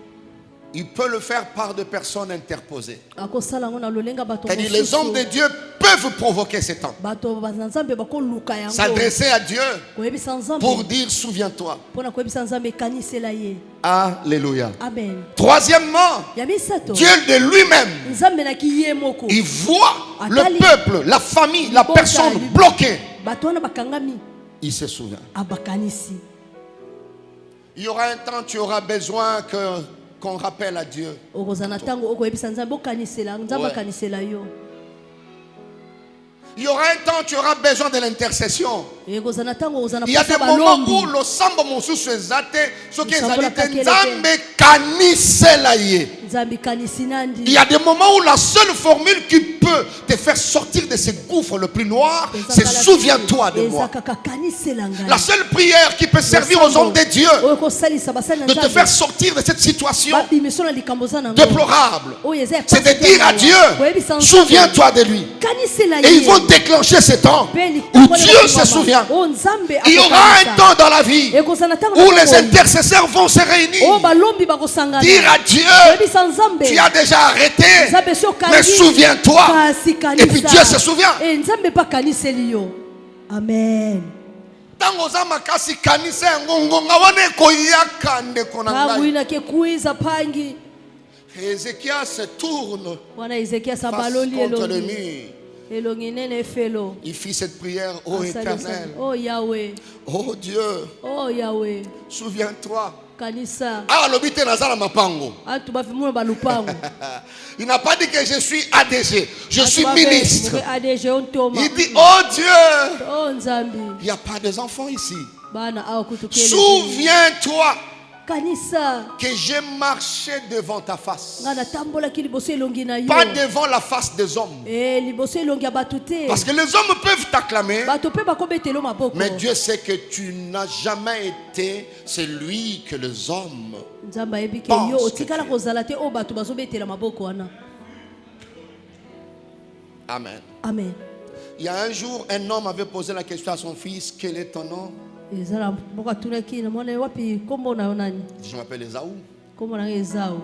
Il peut le faire par des personnes interposées. akosala yango na lolenga bato C'est-à-dire les hommes de Dieu peuvent provoquer ces temps. bato na nzambe bakoluka yango S'adresser à Dieu koyebisa nzambe pour dire souviens-toi. mpona koyebisa nzambe ekanisela ye Alléluia. amen Troisièmement, ya misato Dieu de lui-même, nzambe naki ye moko il voit le peuple, la famille, la personne bloquée. bato wana bakangami Il se souvient. abakanisi Il y aura un temps, tu auras besoin qu'on rappelle à Dieu. okozala na ntango okoyebisa nzambe okanisela nzambe Ouais. akanisela yo Il y aura un temps, tu auras besoin de l'intercession. ekozala na ntango okozala na Il y a des posa moments balombi où le sambo mosusu ezate, ce qui Losambo la est kakele nzambe kanisela ye. nzambe kanisi Il nandi y a des moments où la seule formule qui peut te faire sortir de ce gouffre le plus noir, c'est souviens-toi de moi. eza kaka kanisela ngai La seule prière qui peut servir aux hommes de Dieu oyo kosalisa basali na de te nzambe faire sortir de cette situation babimiso na likambo za nango déplorable, oyo eza c'est de dire à Dieu, koyebisa nzambe souviens-toi de lui. kanisela Et ils ye vont déclencher ce temps Mpe où likambo Dieu na se komama. souvient. oyo nzambe Il y aura un akokanisa. temps dans la vie ekozala na ntango où na les bomoi. intercesseurs vont se réunir. oyo balombi bakosangana Dire à Dieu, koyebisa nzambe tu as déjà arrêté, nzambe si okangi, mais souviens-toi. kasi Et puis kanisa. Dieu se souvient. nzambe mpe akaniseli yo amen Ntango oza makasi kanisa yango ngonga wana ekoyaka ndeko na ntango ngai. inake kuiza pangi Ézéchias se tourne wana ezekias face abaloli contre le elongi mur. elongi nene efelo Il fit cette prière, ô Éternel, o yawe ô Dieu, o yawe souviens-toi. kanisa Ah, l'obité nazala mapango. atu bafimuna balupango Il n'a pas dit que je suis ADG, je suis ministre. adg ontoma Il dit, oh Dieu, o nzambi il n'y a pas des enfants ici. bana awa kutukele Souviens-toi kanisa que j'ai marché devant ta face. nga natambolaki liboso elongi na yo Pas devant la face des hommes. liboso elongi ya bato te Parce que les hommes peuvent t'acclamer. bato mpe bakobetela maboko Mais Dieu sait que tu n'as jamais été celui que les hommes. nzambe ayebi ke Pense yo que otikala tu- kozala te oyo bato bazobetela maboko wana Amen. amen Il y a un jour, un homme avait posé la question à son fils, quel est ton nom? ezala moko atunaki na mwana wapi kombo na yo nani Il dit, je m'appelle Esaü. kombo na yo ezao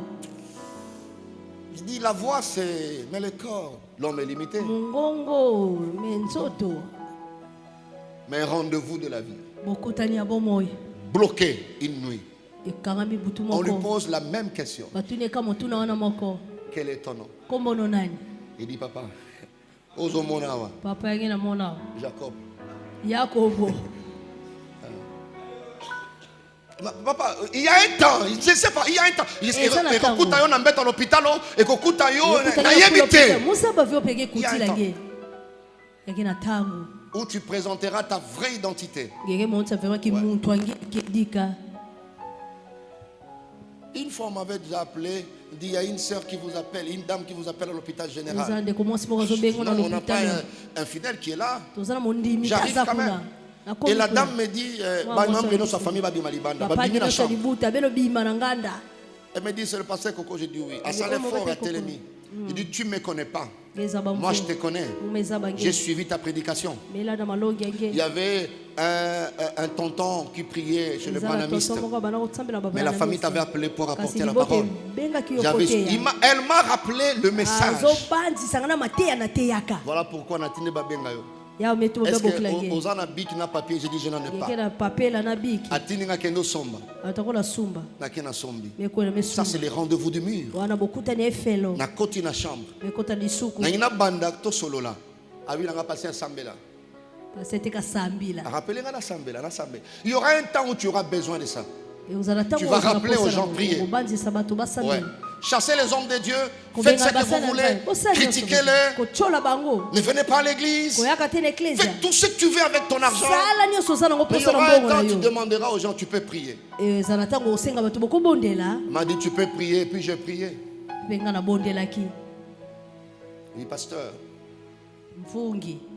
Il dit, la voix c'est, mais le corps, l'homme est limité. mongongo me nzoto Mais un rendez-vous de la vie, bokutani ya bomoi bloqué une nuit. ekangami butu On lui moko pose la même question. batuni eka motuna wana moko Quel est ton nom? kombo no nani Il dit, papa, Ozomonawa, papa yangi na mona Jacob. yakobo Papa, il y a un temps, je ne sais pas, il y a un temps. ça n'a pas Écoute, on embête à l'hôpital, écoute, musa bavi opeke Il y a un kutila nge yangi na ntango où tu présenteras ta vraie identité. ngenge monisa vraiment ki muntu angi dika Une fois, on m'avait déjà appelé, dit il y a une sœur qui vous appelle, une dame qui vous appelle à l'hôpital général. Non, on n'a pas un fidèle qui est là. J'arrive quand même. Et la dame me dit, sa famille va bien malibanda. Elle me dit, c'est le pasteur Coco. J'ai dit oui. À Salefort, à Télémi. Il dit, tu ne me connais pas. Moi, je te connais. J'ai suivi ta prédication. Il y avait un tonton qui priait chez le banamiste. Mais la famille t'avait appelé pour apporter la parole. Elle m'a rappelé le message. Voilà pourquoi on a tenu Babengayo. Est-ce que aux anabik n'a papier? J'ai dit je n'en ai pas. Atini n'a qu'un somba. N'a qu'un sombi. Ça c'est les rendez-vous du mur. Na koti na chambre. Na ina banda to solo là. Avi n'a passé un sambela. Rappelez-moi la sambela, la sambela. Il y aura un temps où tu auras besoin de ça. Tu vas rappeler aux gens prier. Ouais. Chassez les hommes de Dieu. Faites ce que vous voulez. Critiquez-les. Ne venez pas à l'église. Faites tout ce que tu veux avec ton argent. Mais il y aura un temps où tu demanderas aux gens, tu peux prier. Il m'a dit, tu peux prier. Puis j'ai prié. Oui, pasteur.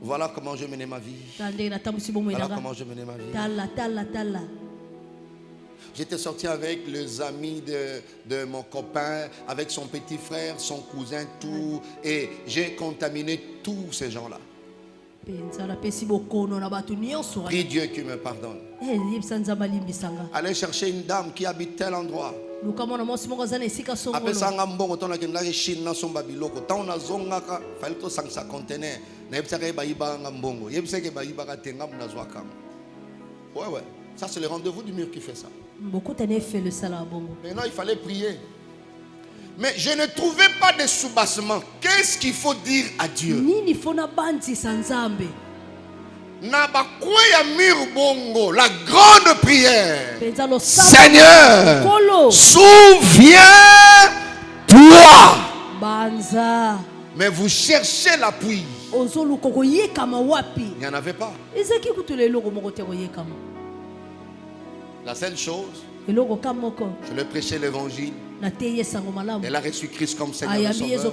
Voilà comment je menais ma vie. Voilà comment je menais ma vie. J'étais sorti avec les amis de mon copain, avec son petit frère, son cousin, tout. Et j'ai contaminé tous ces gens-là. Prie Dieu qui me pardonne. Allez chercher une dame qui habite tel endroit. Après ça, ça c'est le rendez-vous du mur qui fait ça. Maintenant il fallait prier. Mais je ne trouvais pas de soubassement. Qu'est-ce qu'il faut dire à Dieu? La grande prière. Seigneur, souviens-toi. Mais vous cherchez l'appui. Il n'y en avait pas. La seule chose, je lui prêchais l'évangile. Elle a reçu Christ comme Seigneur et Sauveur.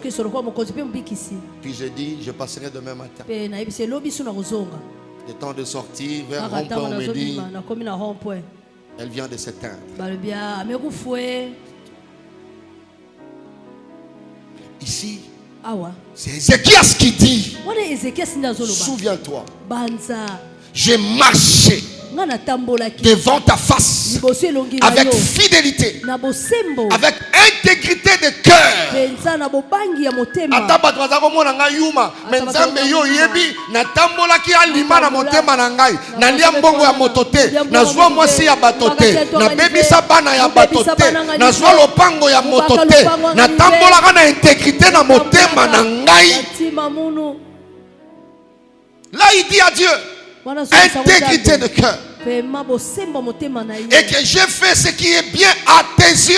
Puis j'ai dit, je passerai demain matin. Le temps de sortir vers rond-point, on me dit, elle vient de s'éteindre. Ici, c'est Ézéchias qui dit, souviens-toi, j'ai marché devant ta face avec fidélité, avec intégrité de cœur. Là il dit à Dieu, intégrité de cœur. Et que j'ai fait ce qui est bien à tes yeux.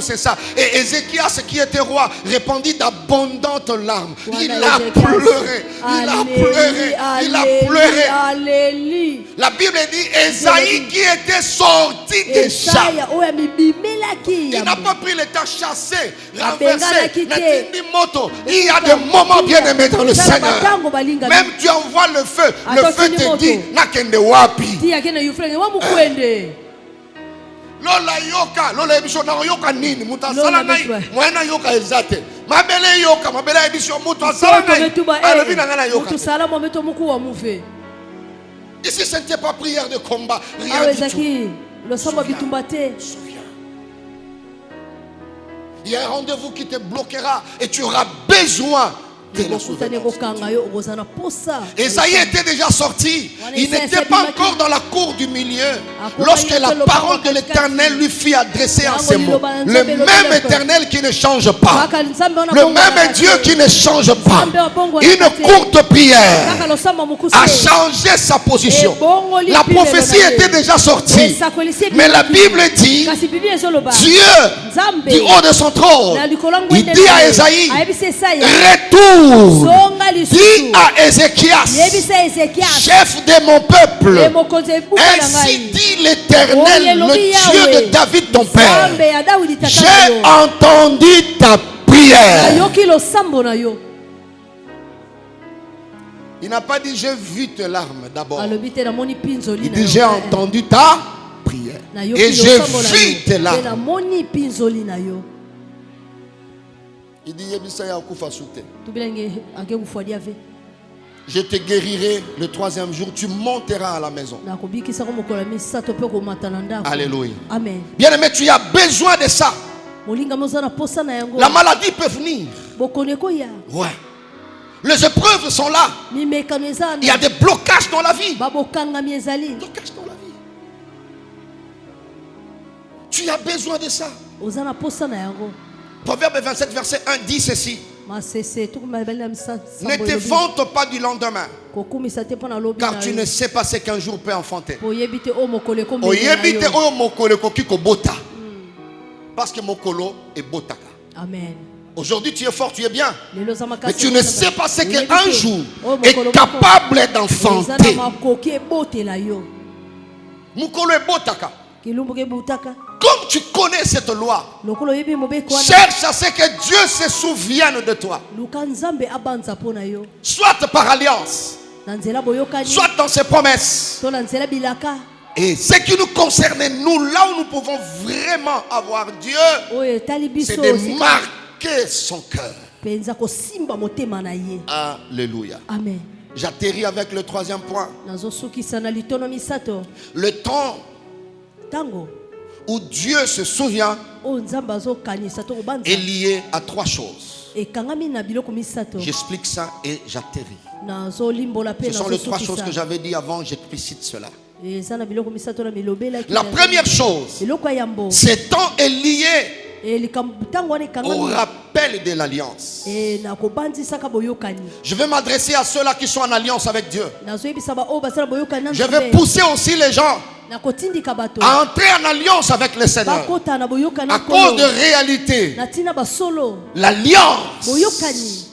C'est ça. Et Ézéchias qui était roi répandit d'abondantes larmes. Il a pleuré. Il a pleuré. Il a pleuré. La Bible dit Esaïe qui était sorti déjà. Il n'a pas pris le temps chassé, renversé. Il y a des moments bien aimés dans le Seigneur. Même tu envoies le feu te dit nakende wapi. Lola yoka, lola ebiso na yoka nini? Mutasala ngai, mwana yoka ezate. Mabele yoka, mabele ebiso mutasala ngai. Alobi na ngana yoka. Ici ce n'était pas prière de combat, rien du tout. Souviens. Il y a un rendez-vous qui te bloquera et tu auras besoin. Esaïe était déjà sorti. Il n'était pas encore dans la cour du milieu lorsque la parole de l'Éternel lui fit adresser en ces mots. Le même Éternel qui ne change pas, le même Dieu qui ne change pas. Une courte prière a changé sa position. La prophétie était déjà sortie, mais la Bible dit, Dieu du haut de son trône, il dit à Esaïe, retourne retourne, zonga dis lisusu à Ézéchias, yebisa Ezekias chef de mon peuple, mokonzi ebuka na ainsi ngai dit l'Éternel, le Dieu de David ton père. Nzambe ya Dawidi tata na J'ai yo entendu ta prière. nayoki losambo na yo Il n'a pas dit j'ai vu tes larmes d'abord. alobi te namoni pinzoli Il na dit yo j'ai entendu ta prière. nayoki Et j'ai losambo na vu tes yo te larmes. namoni pinzoli na yo Il dit Yebisa ya kufa sute. tubilenge ake kufwadi ave Je te guérirai le 3e jour. Tu monteras à la maison. nakobikisako mokolo ya misato mpe komata na ndako Alléluia. amen Bien aimé, tu as besoin de ça. molingami oza na posa na yango La maladie peut venir. bokono ekoya Ouais. Les épreuves sont là. mimekano eza Il y a des blocages dans la vie. babokangami ezali Blocages dans la vie. Tu as besoin de ça. oza na posa na yango Proverbe 27, verset 1 dit ceci. masese tokomabali na Ne te vante pas du lendemain, kokumisa te mpo na lobi car na tu yo ne sais pas ce qu'un jour peut enfanter. oyebi te oyo mokolo ekomela Oyebi te yo oyo mokolo ekoki kobota. Parce que mokolo ebotaka. amen Aujourd'hui tu es fort, tu es bien. lelo oza Mais makasi tu ne sais pas ce qu'un jour est capable eza na d'enfanter. makoki ebotela yo Mokolo ebotaka. kilumbu ebutaka Comme tu connais cette loi, lokolo oyebi mobeko wana cherche à ce que Dieu se souvienne de toi. luka nzambe abanza mpo na yo Soit par alliance, na nzela boyokani soit dans ses promesses. to na nzela bilaka Et ce qui nous concerne, nous, là où nous pouvons vraiment avoir Dieu, oyo etali c'est biso de marquer son cœur. mpenza kosimba motema na ye Alléluia. amen J'atterris avec le 3e point. nazosukisa na litono misato Le temps ntango où Dieu se souvient oyo nzambe azokanisa to kobanza est lié à 3 choses. ekangami na biloko misato J'explique ça et j'atterris. nazolimbola mpe Ce sont les 3 choses que nazosukisa j'avais dit avant, j'explicite cela. eza na biloko misato na milobelaki La première chose, eloko ya yambo ce temps est lié ntango wana au ekangami rappel de l'alliance. na kobandisaka boyokani Je vais m'adresser à ceux-là qui sont en alliance avec Dieu. nazoyebisa baoyo basala boyokani na Je vais nzambe pousser aussi les gens nakotindika bato à entrer en alliance avec le Seigneur. bakota na boyokani À cause de réalité, na ntina basolo l'alliance, boyokani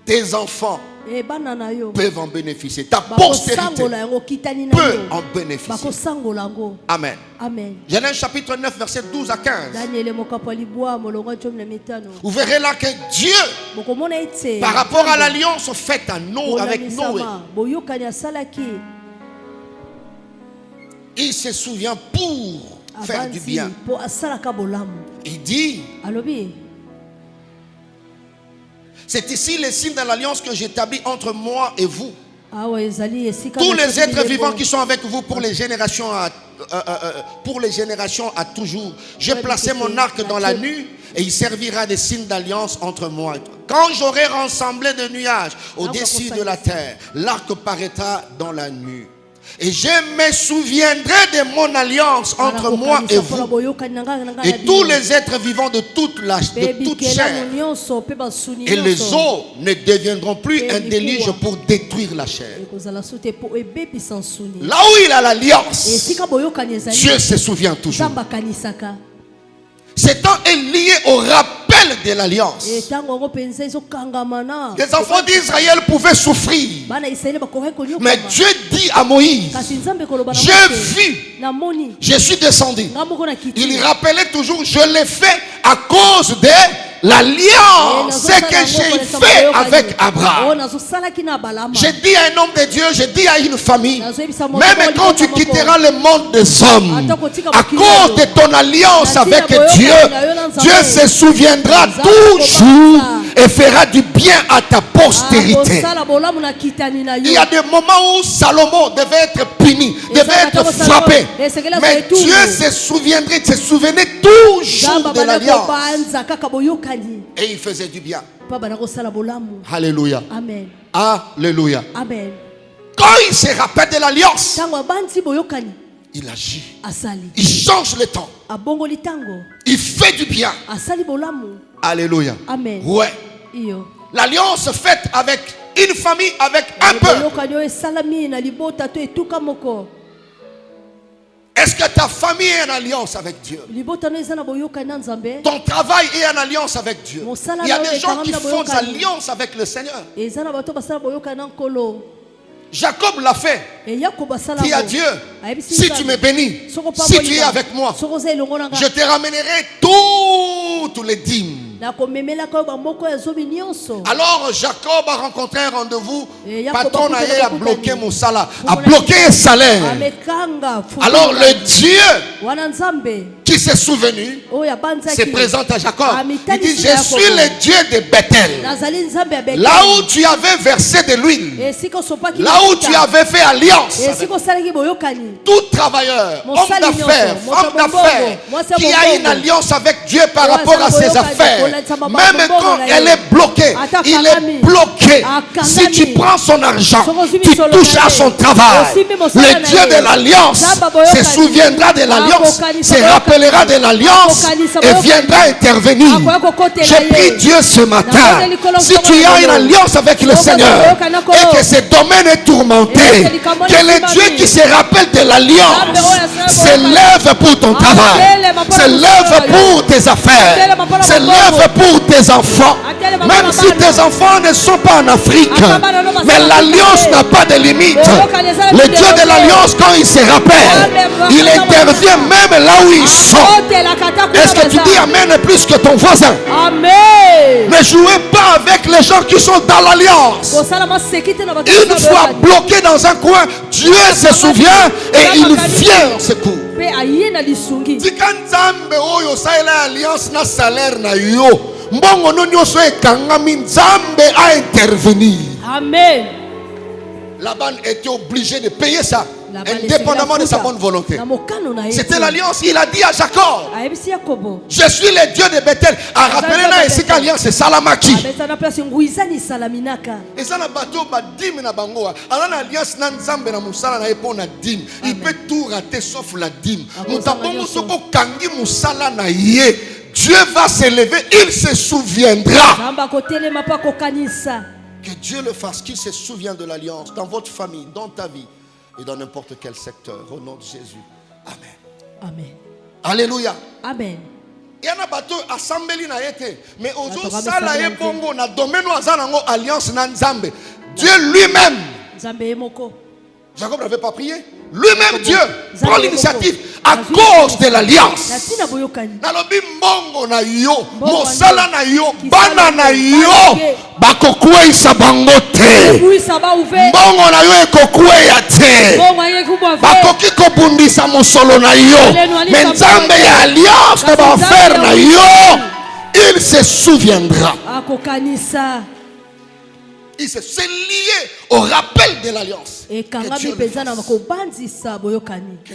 tes enfants bana na yo peuvent en bénéficier. Ta postérité bakosangola yango kitani na peut yo en bénéficier. bakosangola yango Amen. amen Genèse chapitre 9, verset 12 à 15. daniele mokapo ya libwa molongo ya 15 Vous verrez là que Dieu, bokomona ete par rapport à l'alliance faite à Noé, avec Noé, kolamisama boyokani asalaki il se souvient pour faire du abanzi bien. mpo asalaka bolamu Il dit, alobi c'est ici les signes de l'alliance que j'établis entre moi et vous. awa ezali esika Tous na les soki êtres bilembo. vivants qui sont avec vous pour les générations à toujours. J'ai placé mon arc dans la nuit et il servira de signe d'alliance entre moi et toi. Quand j'aurai rassemblé des nuages au-dessus de la terre, l'arc paraîtra dans la nuit. Et je me souviendrai de mon alliance entre moi et vous et tous les êtres vivants de toute chair. Et les eaux ne deviendront plus un déluge pour détruire la chair. Là où il a l'alliance, Dieu se souvient toujours. Ce temps est lié au rappel de l'alliance. Les enfants d'Israël pouvaient souffrir. Mais Dieu dit à Moïse, j'ai vu, je suis descendu. Il rappelait toujours, je l'ai fait à cause de l'alliance que j'ai fait avec Abraham. J'ai dit à un homme de Dieu, j'ai dit à une famille, même quand tu quitteras le monde des hommes, à cause de ton alliance avec Dieu, Dieu se souviendra toujours et fera du bien à ta postérité. Il y a des moments où Salomon devait être puni, devait être frappé. Mais Dieu se souviendrait, se souvenait toujours de l'alliance. Et il faisait du bien. Alléluia. Amen. Alléluia. Amen. Quand il se rappelle de l'alliance, il agit. Il change le temps. Il fait du bien. Alléluia. Amen. Ouais. L'alliance faite avec une famille, avec un peuple, Est-ce que ta famille est en alliance avec Dieu? Ton travail est en alliance avec Dieu. Il y a des gens qui font des alliances avec le Seigneur. Jacob l'a fait. Dis à Dieu, si tu me bénis, si tu es avec moi, je te ramènerai tous les dîmes. Alors Jacob a rencontré un rendez-vous. Patron a bloqué mon salaire, a bloqué un salaire. Alors le Dieu qui s'est souvenu se présente à Jacob. Il dit, je suis le Dieu de Bethel. Là où tu avais versé de l'huile, là où tu avais fait alliance, tout travailleur, homme d'affaires, femme d'affaires, qui a une alliance avec Dieu par rapport à ses affaires, même quand elle est bloquée, il est bloqué. Si tu prends son argent, tu touches à son travail. Le Dieu de l'alliance se souviendra de l'alliance, se rappellera de l'alliance et viendra intervenir. Je prie Dieu ce matin, si tu as une alliance avec le Seigneur et que ce domaine est tourmenté, que le Dieu qui se rappelle de l'alliance se lève pour ton travail, se lève pour tes affaires, se lève pour tes enfants, même si tes enfants ne sont pas en Afrique, mais l'alliance n'a pas de limite. Le Dieu de l'alliance, quand il se rappelle, il intervient même là où ils sont. Est-ce que tu dis amen plus que ton voisin? Amen. Ne jouez pas avec les gens qui sont dans l'alliance. Une fois bloqué dans un coin, Dieu se souvient et il vient au secours. Alliance na salaire na yo. Mbongo no nyoso ekangami Nzambe a intervenir. Amen. Laban était obligé de payer ça, indépendamment de sa bonne volonté. C'était l'alliance. Il a dit à Jacob, je suis le Dieu de Bethel. A rappelé là ici qu'alliance c'est Salamaki. Et ça na bateau ba dîme na bango. Alors l'alliance na Nzambe na musala na epo na dîme. Il peut tout rater sauf la dîme. Mutabongo soko kangi musala na ye. Dieu va se lever, il se souviendra. Que Dieu le fasse, qu'il se souvienne de l'alliance dans votre famille, dans ta vie et dans n'importe quel secteur. Au nom de Jésus. Amen. Amen. Alléluia. Amen. Il y a un bateau assemblé na été, mais aux autres sala et bongo na domaine wazanango alliance na Nzambe. Dieu lui-même. Jacob n'avait pas prié. Lui-même Dieu prend l'initiative à cause de l'alliance. Nalobi mbongo na yo, mosala na yo, bana na yo, bakokuwe isabango te. Mbongo na yo ekokweya te. Bakoki kobundisa mosolo na yo. Mais Nzambe ya alliance na baaffaire na yo, il se souviendra. C'est lié au rappel de l'alliance. Que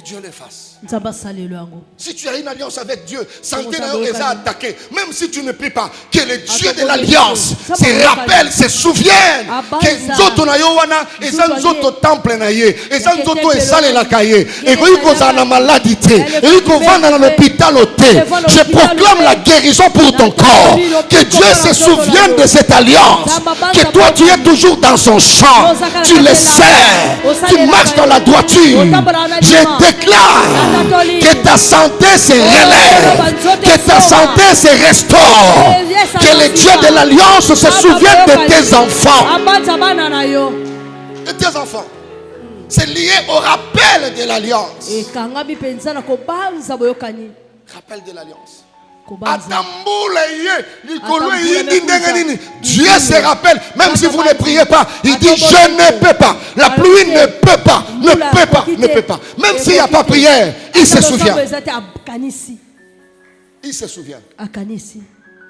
Dieu le fasse. Si tu as une alliance avec Dieu, santé est attaquée. Même si tu ne pries pas, que le Dieu de l'alliance se rappelle, se souvienne que Nzoto na yo wana eza nzoto temple na ye, eza nzoto esale la kaye, et que kozana na maladie, et que vanda dans l'hôpital oté. Je proclame la guérison pour ton corps. Que Dieu se souvienne de cette alliance. Que toi tu es toujours dans son champ. Tu le sais. Tu marches dans la droiture. Je déclare que ta santé se relève, que ta santé se restaure, que le Dieu de l'alliance se souvienne de tes enfants. De tes enfants. C'est lié au rappel de l'alliance. Rappel de l'alliance. Dieu se rappelle, même si vous ne priez pas, il dit je ne peux pas, la pluie ne peut pas, ne peut pas, ne peut pas. Même s'il n'y a pas prière, il se souvient. Il se souvient.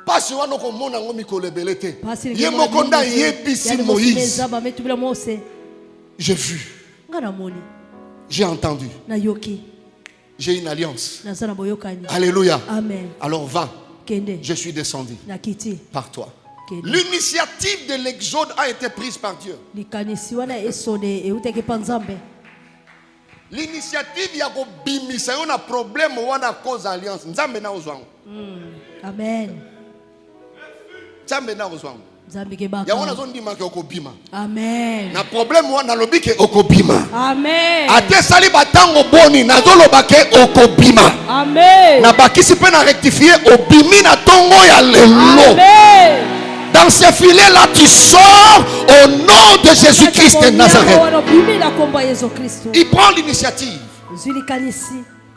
Pas si on a mon ami Kolebelete. Yemokonda yebisi Moïse. J'ai vu. J'ai entendu. J'ai une alliance. Alléluia. Amen. Alors va. Je suis descendu par toi. L'initiative de l'exode a été prise par Dieu. L'initiative ya ko bimisa yo na problème wana cause alliance. Nzambe na ozwango. Amen. Nzambe na ozwango. yango nazondimaka okobima. Amen. Na problème wana nalobi ke okobima. Amen. Ate sali batango boni nazoloba ke okobima. Amen. Na bakisi pe na rectifier obimi na tongo ya lelo. Amen. Dans ces filets là tu sors au nom de Jésus-Christ de Nazareth. Il prend l'initiative.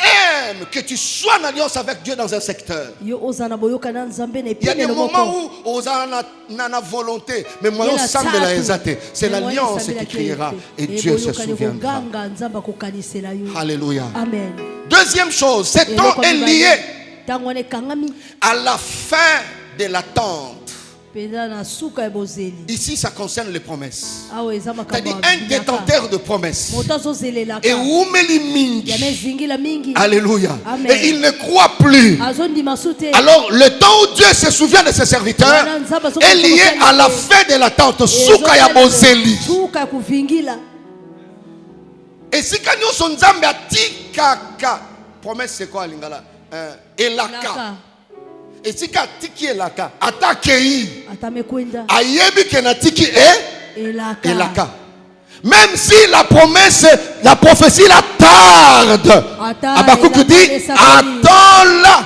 Aime que tu sois en alliance avec Dieu dans un secteur. Il y a des moments où on a la volonté, mais moi on semble la exalter. C'est l'alliance qui criera et Dieu se souviendra. Alléluia. Amen. Deuxième chose, cet temps est lié à la fin de l'attente. Ici, ça concerne les promesses. C'est-à-dire un détenteur de promesses. Et alléluia. Et il ne croit plus. Alors, le temps où Dieu se souvient de ses serviteurs est lié à la fin de l'attente. Et si quand nous sommes promesse, c'est quoi, Lingala? Elaka. Et si tiki elaka atakei ayebi kenatiki elaka, même si la promesse, la prophétie la tarde, Habakkuk dit attends-la,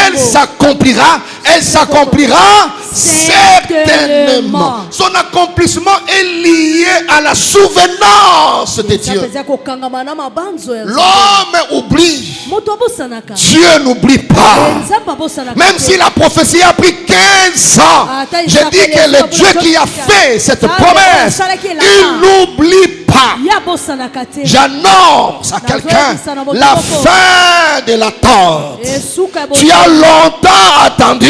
elle s'accomplira certainement. Son accomplissement est lié à la souvenance de Dieu. L'homme oublie, Dieu n'oublie pas. Même si la prophétie a pris 15 ans, je dis que le Dieu qui a fait cette promesse, il n'oublie pas. J'annonce à quelqu'un la fin de l'attente. Tu as longtemps attendu.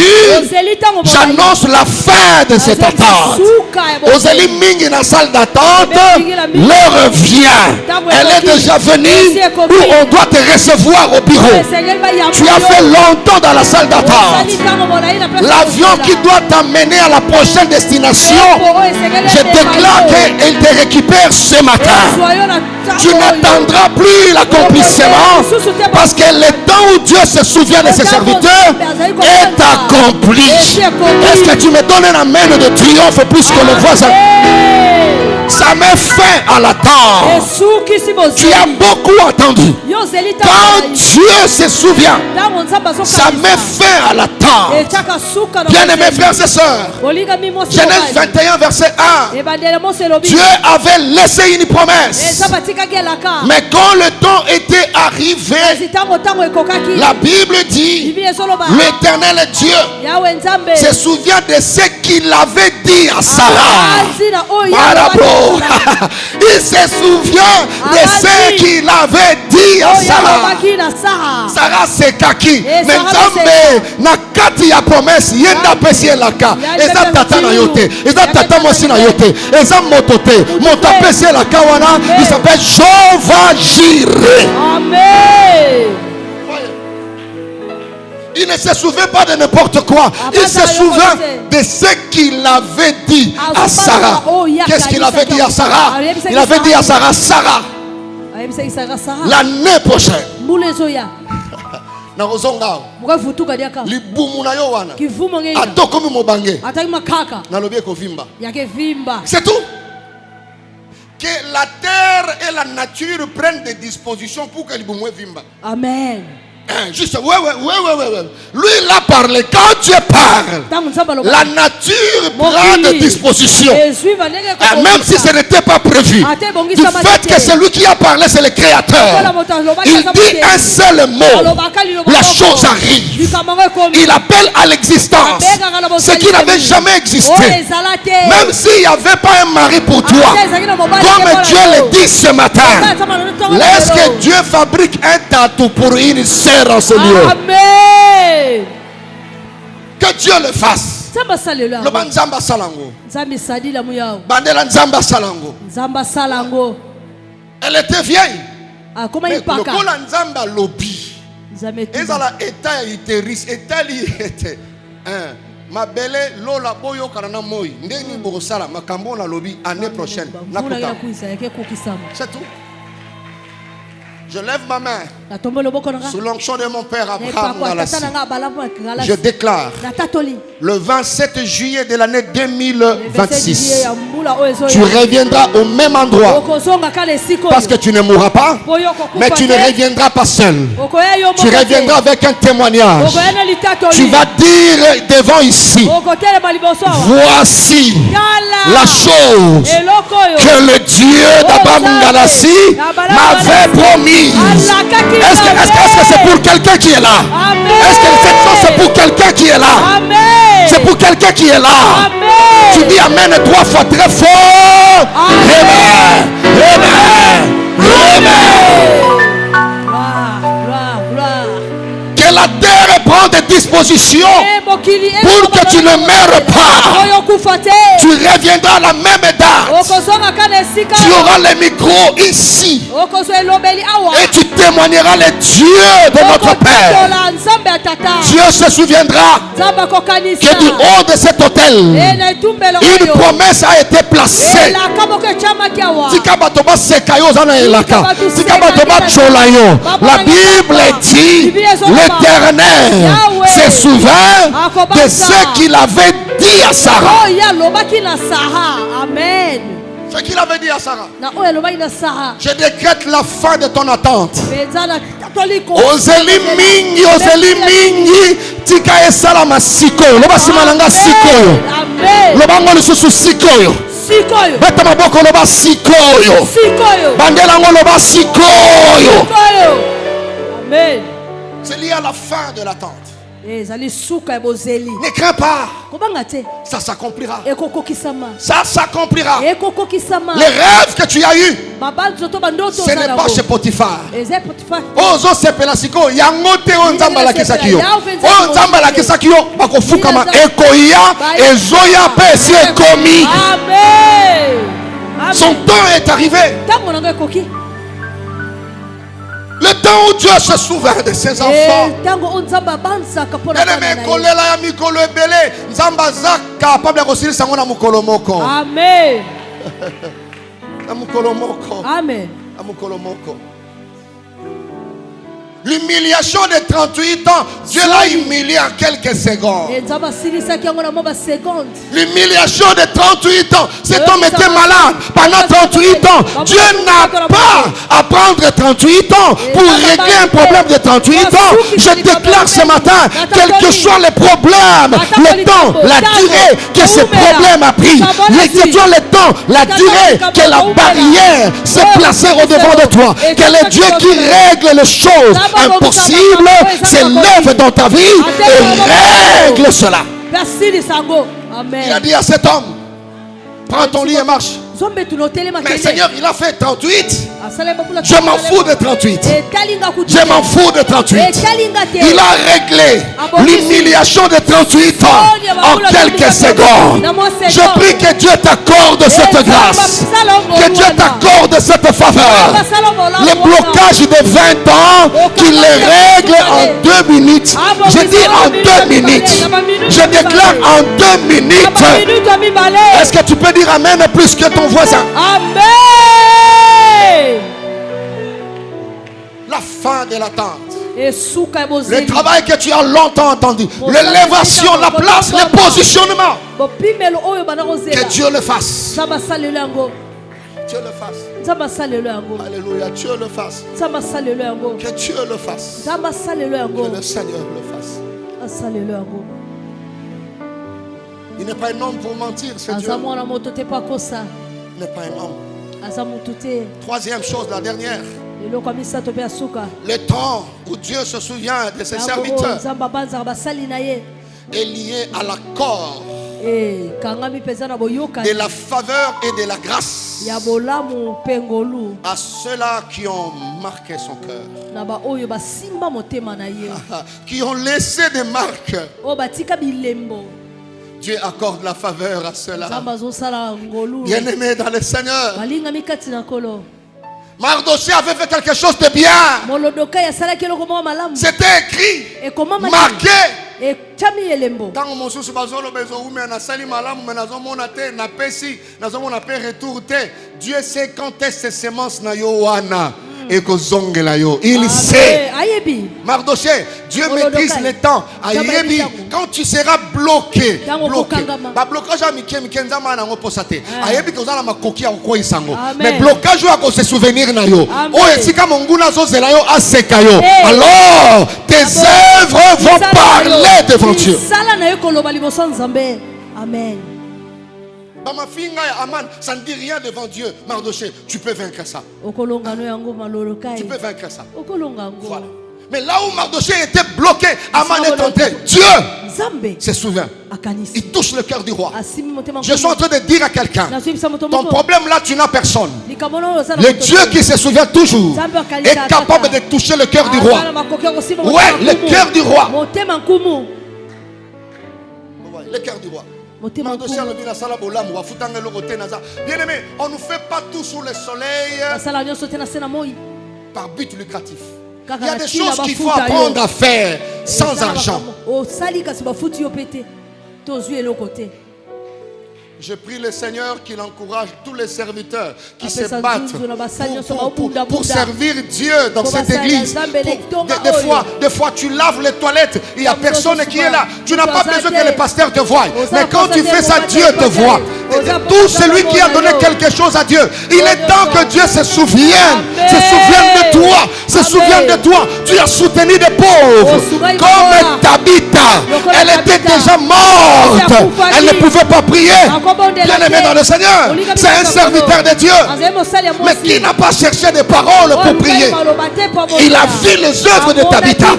J'annonce la fin de cette attente. Oseli Mingi dans la salle d'attente, l'heure vient. Elle est déjà venue où on doit te recevoir au bureau. Tu as fait longtemps dans la salle d'attente. L'avion qui doit t'amener à la prochaine destination, je déclare qu'il te récupère ce matin. Tu n'attendras plus l'accomplissement parce que le temps où Dieu se souvient de ses serviteurs est accompli. Est-ce que tu me donnes un amen de triomphe plus que le voisin? Ça met fin à l'attente. Tu as beaucoup attendu. Quand Dieu se souvient, ça met fin à l'attente. Bien-aimés frères et sœurs, Genèse 21 verset 1, Dieu avait laissé une promesse. Mais quand le temps était arrivé, la Bible dit, l'Éternel Dieu se souvient de ce qu'il avait dit à Sarah. Il se souvient de ce qu'il avait dit à Sarah. Sarah c'est kaki. Mais Nzambe na kati ya promesse yenda pesi elaka. Eza tata na yote. Eza tata mosi na yote. Eza motote. Mota pesi elaka wana. Il s'appelle Jehovah Jireh. Amen. Il ne se souvient pas de n'importe quoi. Il se souvient de ce qu'il avait dit à Sarah. Qu'est-ce qu'il avait dit à Sarah? Il avait dit à Sarah, Sarah, l'année prochaine, c'est tout. Que la terre et la nature prennent des dispositions pour que l'ibumwe vimba. Amen. Juste, ouais. Lui, il a parlé. Quand Dieu parle, la nature prend des dispositions. Même si ce n'était pas prévu. Du fait que celui qui a parlé, c'est le Créateur. Il dit un seul mot. La chose arrive. Il appelle à l'existence ce qui n'avait jamais existé. Même s'il n'y avait pas un mari pour toi, comme Dieu le dit ce matin, laisse que Dieu fabrique un tatou pour une sœur en ce lieu. Amen. Que Dieu le fasse. Le banzamba salango. Bandela nzamba salango. Elle était vieille. Mais le kola nzamba lobi. Ezala eta iteris etali ete. Mabele lola boyo karana moi. Ndeni bokosala makambo na lobi année prochaine. C'est tout. Je lève ma main natombe loboko nanga sous l'onction de mon père Abraham epako ya Galassi. tata nanga balamu ya Galasi. Je déclare natatoli le 27 juillet de l'année le 27 juillet 2026, ya mbula oyo ezoya. tu reviendras au même endroit okozonga kala esika parce que oyo tu ne mourras pas, po yo kokufa mais tu ne te. reviendras pas seul. Okoya yo Tu moko te. reviendras avec un témoignage. Okoya na litatoli. Tu vas dire devant ici, okotelema liboso awa. voici Tala la chose eloko oyo que le Dieu d'Abraham Galassi m'avait promis. Est-ce que c'est pour quelqu'un qui est là? Amen. Est-ce que cette chose c'est pour quelqu'un qui est là? Amen. C'est pour quelqu'un qui est là. Amen. Tu dis Amen 3 fois très fort. Amen. Amen. Amen. Gloire, gloire. Que la terre prenne des dispositions pour que tu ne meurs pas. Tu reviendras à la même date. Tu auras les micros ici et tu témoigneras les dieux de notre Père. Dieu se souviendra que du haut de cet hôtel, une promesse a été placée. La Bible dit, l'Éternel se souvint de ce qu'il avait dit à Sarah. Amen. Ce qu'il avait dit à Sarah. Je décrète la fin de ton attente. Ozeli mingi tika esalama sikoyo loba simalanga sikoyo loba ngolo susu sikoyo beta maboko loba sikoyo bandela ngolo loba sikoyo. Amen. C'est lié à la fin de l'attente. Ne crains pas. Ça s'accomplira. Ça s'accomplira. Les rêves que tu as eus, ce n'est pas chez Potiphar. Ozo sepela siko yango te onzamba la kesakio. Onzamba la kesakio bakofukama ekoya ezoya pe si ekomi. Amen. Son temps est arrivé. Le temps où Dieu se souvient de ses enfants. Amen. Amen. L'humiliation de 38 ans, Dieu l'a humilié en quelques secondes. L'humiliation de 38 ans, cet homme était malade pendant 38 ans. Dieu n'a pas à prendre 38 ans pour régler un problème de 38 ans. Je déclare ce matin, quel que soit le problème, le temps, la durée que ce problème a pris, le temps, la durée que la barrière s'est placée au devant de toi, que le Dieu qui règle les choses impossible s'élève dans ta vie et règle cela. Il a dit à cet homme, prends ton lit et marche. Mais Seigneur, il a fait 38. Je m'en fous de 38. Je m'en fous de 38. Il a réglé l'humiliation de 38 ans en quelques secondes. Je prie que Dieu t'accorde cette grâce. Que Dieu t'accorde cette faveur. Le blocage de 20 ans, qu'il les règle en 2 minutes. Je dis en 2 minutes. Je déclare en 2 minutes. Est-ce que tu peux dire Amen plus que ton voisin? Amen. La fin de l'attente. Le travail que tu as longtemps entendu. L'élévation, la place, le positionnement. Que Dieu le fasse. Dieu le fasse. Alléluia, Dieu le fasse. Que Dieu le fasse. Que le Seigneur le fasse. Il n'est pas un homme pour mentir, c'est Dieu. Il n'est pas un homme. Troisième chose, la dernière. Le temps où Dieu se souvient de ses serviteurs est lié à l'accord de la faveur et de la grâce à ceux-là qui ont marqué son cœur, qui ont laissé des marques. Dieu accorde la faveur à ceux-là. Bien-aimés dans le Seigneur, Mardochée avait fait quelque chose de bien. C'était écrit, marqué. Tant mosusu bazolo bezo ume na sali malamu menazo mona te na pesi nazo mona pe retour te. Dieu sait quand est-ce que semence na yo wana. et que zongelayo. Il sait. Mardoché, Dieu maîtrise le temps. Ayebi, quand tu seras bloqué, ba blocage a miké mikenzama na ngoposate. Ayebi kozala makoki ya ko isango. Mais blocage a ko se souvenir na yo. O esika monguna zo zela yo aseka yo. Alors tes œuvres vont parler devant Dieu. Amen. Ma fille Aman, ça ne dit rien devant Dieu. Mardoché, tu peux vaincre ça. Tu peux vaincre ça. Voilà. Mais là où Mardoché était bloqué, Aman est entré. Dieu se souvient. Il touche le cœur du roi. Je suis en train de dire à quelqu'un, ton problème là, tu n'as personne. Le Dieu qui se souvient toujours est capable de toucher le cœur du roi. Ouais, le cœur du roi. Le cœur du roi. Bien aimé, on ne fait pas tout sous le soleil par but lucratif. Il y a des choses qu'il faut apprendre à faire sans argent. Je prie le Seigneur qu'il encourage tous les serviteurs qui se battent pour servir Dieu dans cette église. Des fois, tu laves les toilettes, il n'y a personne qui est là. Tu n'as pas besoin que le pasteur te voie. Mais quand tu fais ça, Dieu te voit. Tout celui qui a donné quelque chose à Dieu, il est temps que Dieu se souvienne. Se souvienne de toi. Se souvienne de toi. Tu as soutenu des pauvres. Comme Tabitha. Elle était déjà morte. Elle ne pouvait pas prier. Bien aimé dans le Seigneur, c'est un serviteur de Dieu, mais qui n'a pas cherché des paroles pour prier. Il a vu les œuvres de Tabitha,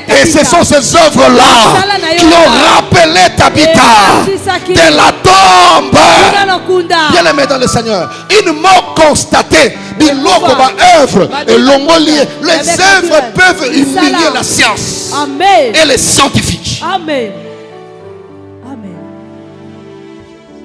et ce sont ces œuvres-là qui ont rappelé Tabitha de la tombe. Bien aimé dans le Seigneur, une mort constatée, les œuvres peuvent humilier la science et les scientifiques. Amen.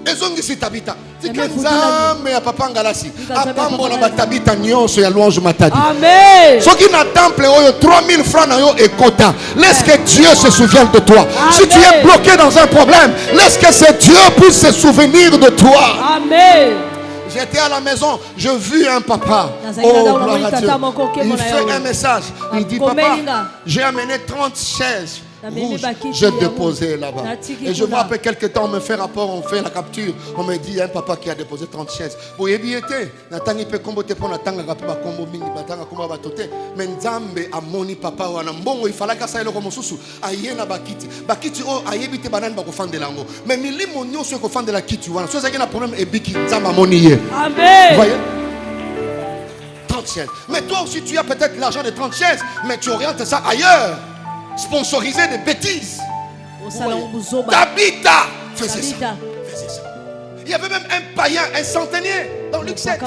ezongisi Tabitha tika nzambe ya papa ngalasi apambola batabita nyonso ya louange matadi. Amen. Soki na temple oyo 3000 francs na yo ekota, laisse que Dieu se souvienne de toi. Amen. Si tu es bloqué dans un problème, laisse que ce Dieu puisse se souvenir de toi. Amen. J'étais à la maison, je vis un papa. Oh, gloire à Dieu. Il fait un message. Il dit, papa, j'ai amené 30 chaises. J'ai déposé là-bas. Et je vois après quelques temps, on me fait rapport, on fait la capture. On me dit, il y a un papa qui a déposé 30 chaises. Mais Nzambe a moni papa wana mbongo ifala kasa eloko mosusu ayena bakiti bakiti o ayebite banani bakofandela ngo mais milimo nyonso ekofandela kiti wana so ezaki na problème ebiki Nzambe amoni ye. Amen. Voyez 30 chaises. Mais toi aussi tu as peut-être l'argent de 30 chaises, mais tu orientes ça ailleurs. Sponsoriser des bêtises. Tabitha faisait ça. Il y avait même un païen, un centenier dans Luc 7.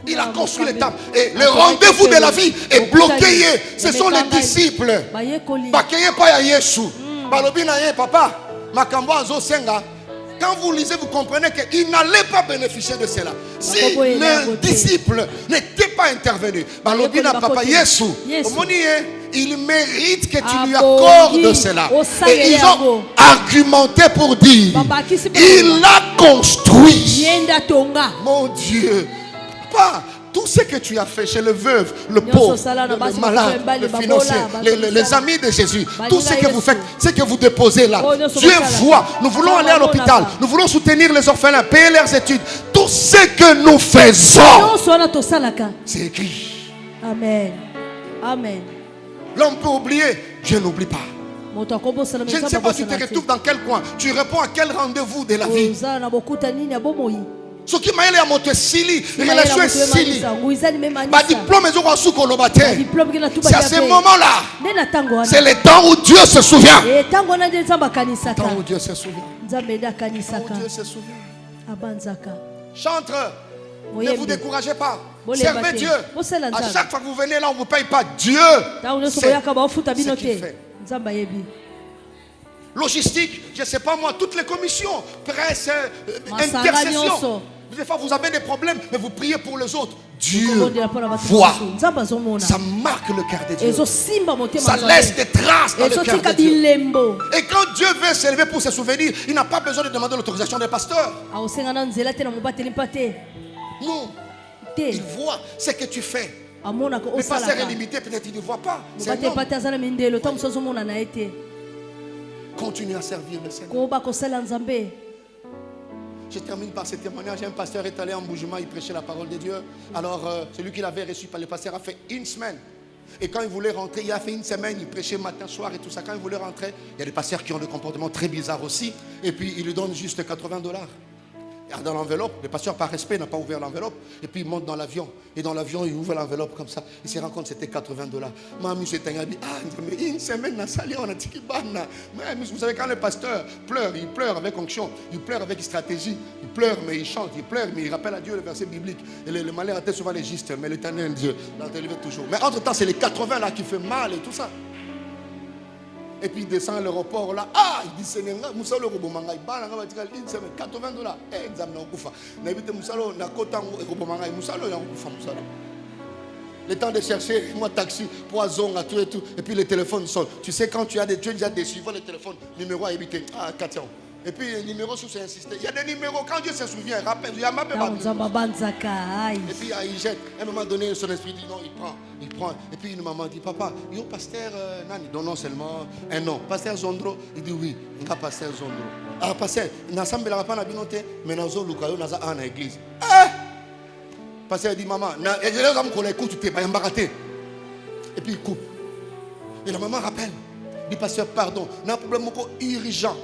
Il a construit les temples. Et le rendez-vous de la vie est bloqué. Ce sont les disciples. Papa, quand vous lisez, vous comprenez qu'il n'allait pas bénéficier de cela. Si le disciple n'était pas intervenu, il mérite que tu lui accordes cela. Et ils ont argumenté pour dire, il a construit. Mon Dieu, pas tout ce que tu as fait chez le veuve, le pauvre, le malade, le financier, les amis de Jésus, tout ce que vous faites, ce que vous déposez là, Dieu voit. Nous voulons aller à l'hôpital, nous voulons soutenir les orphelins, payer leurs études. Tout ce que nous faisons, c'est écrit. Amen. Amen. L'homme peut oublier, Dieu n'oublie pas. Je ne sais pas si tu te retrouves dans quel coin. Tu réponds à quel rendez-vous de la vie. Ce qui m'a à monter Sili, relation Sili. Ma diplôme est au sous Kolobate. C'est à ce moment-là. C'est le temps où Dieu se souvient. Le temps où Dieu se souvient. Dieu se souvient. Chantre, ne vous découragez pas. Servez Dieu. À chaque fois que vous venez là, on ne vous paye pas. Dieu sait ce qu'il fait. Logistique, je ne sais pas moi, toutes les commissions, presse, intercession. Des fois vous avez des problèmes, mais vous priez pour les autres. Dieu voit. Ça marque le cœur de Dieu. Ça laisse des traces dans le cœur de Dieu. Et quand Dieu veut s'élever pour se souvenir, il n'a pas besoin de demander l'autorisation des pasteurs. Non. Il voit ce que tu fais. Le pasteur est limité, peut-être il ne voit pas. C'est un homme. Continue à servir le Seigneur. Je termine par ce témoignage. Un pasteur est allé en Boujuma, il prêchait la parole de Dieu. Alors, celui qui l'avait reçu par le pasteur a fait une semaine. Et quand il voulait rentrer, il a fait une semaine, il prêchait matin, soir et tout ça. Quand il voulait rentrer, il y a des pasteurs qui ont des comportements très bizarres aussi. Et puis, il lui donne juste $80. Dans l'enveloppe, le pasteur par respect n'a pas ouvert l'enveloppe. Et puis il monte dans l'avion. Et dans l'avion, il ouvre l'enveloppe comme ça. Il se rend compte que c'était $80. Maman, c'est un dit, mais une semaine, on a dit, vous savez, quand le pasteur pleure, il pleure avec onction, il pleure avec stratégie, il pleure, mais il chante, il pleure, mais il rappelle à Dieu le verset biblique. Et le malheur était souvent les justes, mais l'éternel Dieu l'a élevé toujours. Mais entre-temps, c'est les 80 là qui fait mal et tout ça. Et puis il descend à l'aéroport là. Ah, il dit Seigneur, Moussalo Robomanga, il parle une semaine, $80. Eh, examen en Koufa. N'habite Moussalo, Nakota Robomanga, Moussalo, il y a un Koufa Moussalo. Le temps de chercher, moi taxi, poison, à tout et tout. Et puis le téléphone sonne. Tu sais, quand tu as déjà des suivants, le téléphone, numéro à éviter. Ah, 4 ans. Et puis les numéros sous insister. Il y a des numéros, quand Dieu se souvient, rappelle, il y a ma bébé. Et puis il jette. À un moment donné, son esprit dit non, il prend. Et puis une maman dit, papa, yo pasteur Nani, non seulement un nom. Pasteur Zondro, il dit oui, il y a pasteur Zondro. Ah, pasteur, n'ensemble la pas na binoté, mais dans zo lukayo na za en église. Pasteur dit maman, et les hommes qu'on écoute, tu t'es pas embaraté. Et puis il coupe. Et la maman rappelle, dit pasteur pardon, n'a problème urgent.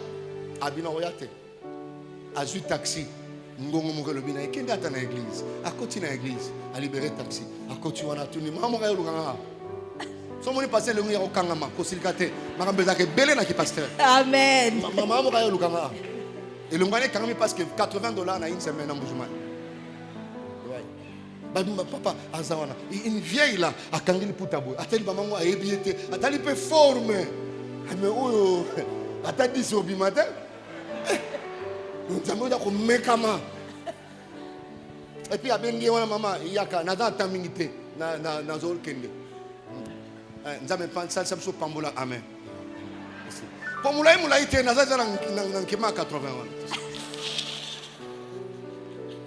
Abina oyate azu taxi ngongo mokelo bina ekende ata na église akoti na église a libéré taxi akoti wana tuni mama ka yolukanga so moni passer le ngiro kangama ko silikate makambeza ke belé na ki pasteur amen mama ka yolukanga et le ngane kangami parce que $80 na une semaine en Boujuma. Papa azawana une vieille là akangili putabou ateli maman a ebiete atali pe forme mais oyo atadi so bimata. Et puis, il y a maman, il y a un tamingité, na zol kende. Nous avons pensé ça sur Pambola, amen. Pambola, il a été dans 80.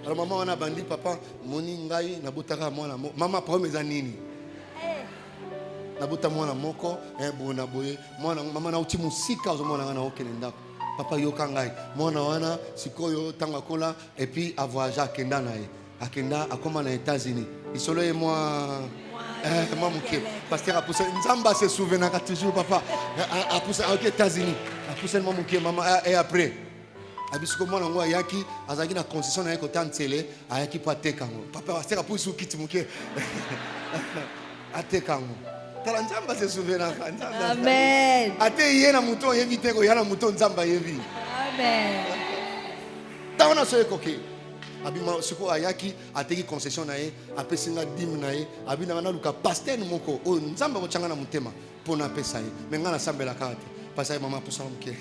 Alors, maman, on a bandit, papa, moni ngai, nabutara moi, maman, pour mes anini. Nabuta moi, moko, un bon aboye, moi, maman, na uti musika, moi, na okenda. Papa yokangai mwana wana sikoyo tanga kola et puis a voyagé à Kenda nae akenda akoma na États-Unis isolo et moi mouké pasteur a poussé nzamba se souvenir toujours papa a poussé aux États-Unis a poussé moi mouké maman et après abisiko mwana ngo yaki azaki na concession na côté ntele ayaki pa tekango papa pasteur a poussé kiti mouké atekango. Nzamba se souverain. Amen. Ate yena mouton éviter ko yana mouton nzamba yevi. Amen. Taona so ekoke. Abima siko ayaki ateki concession na ye apesinga dim na ye abina na luka pasteur moko o nzamba ko changa na mutema pona pesa ye menga na sambela kate pasa ye mama pusa mke.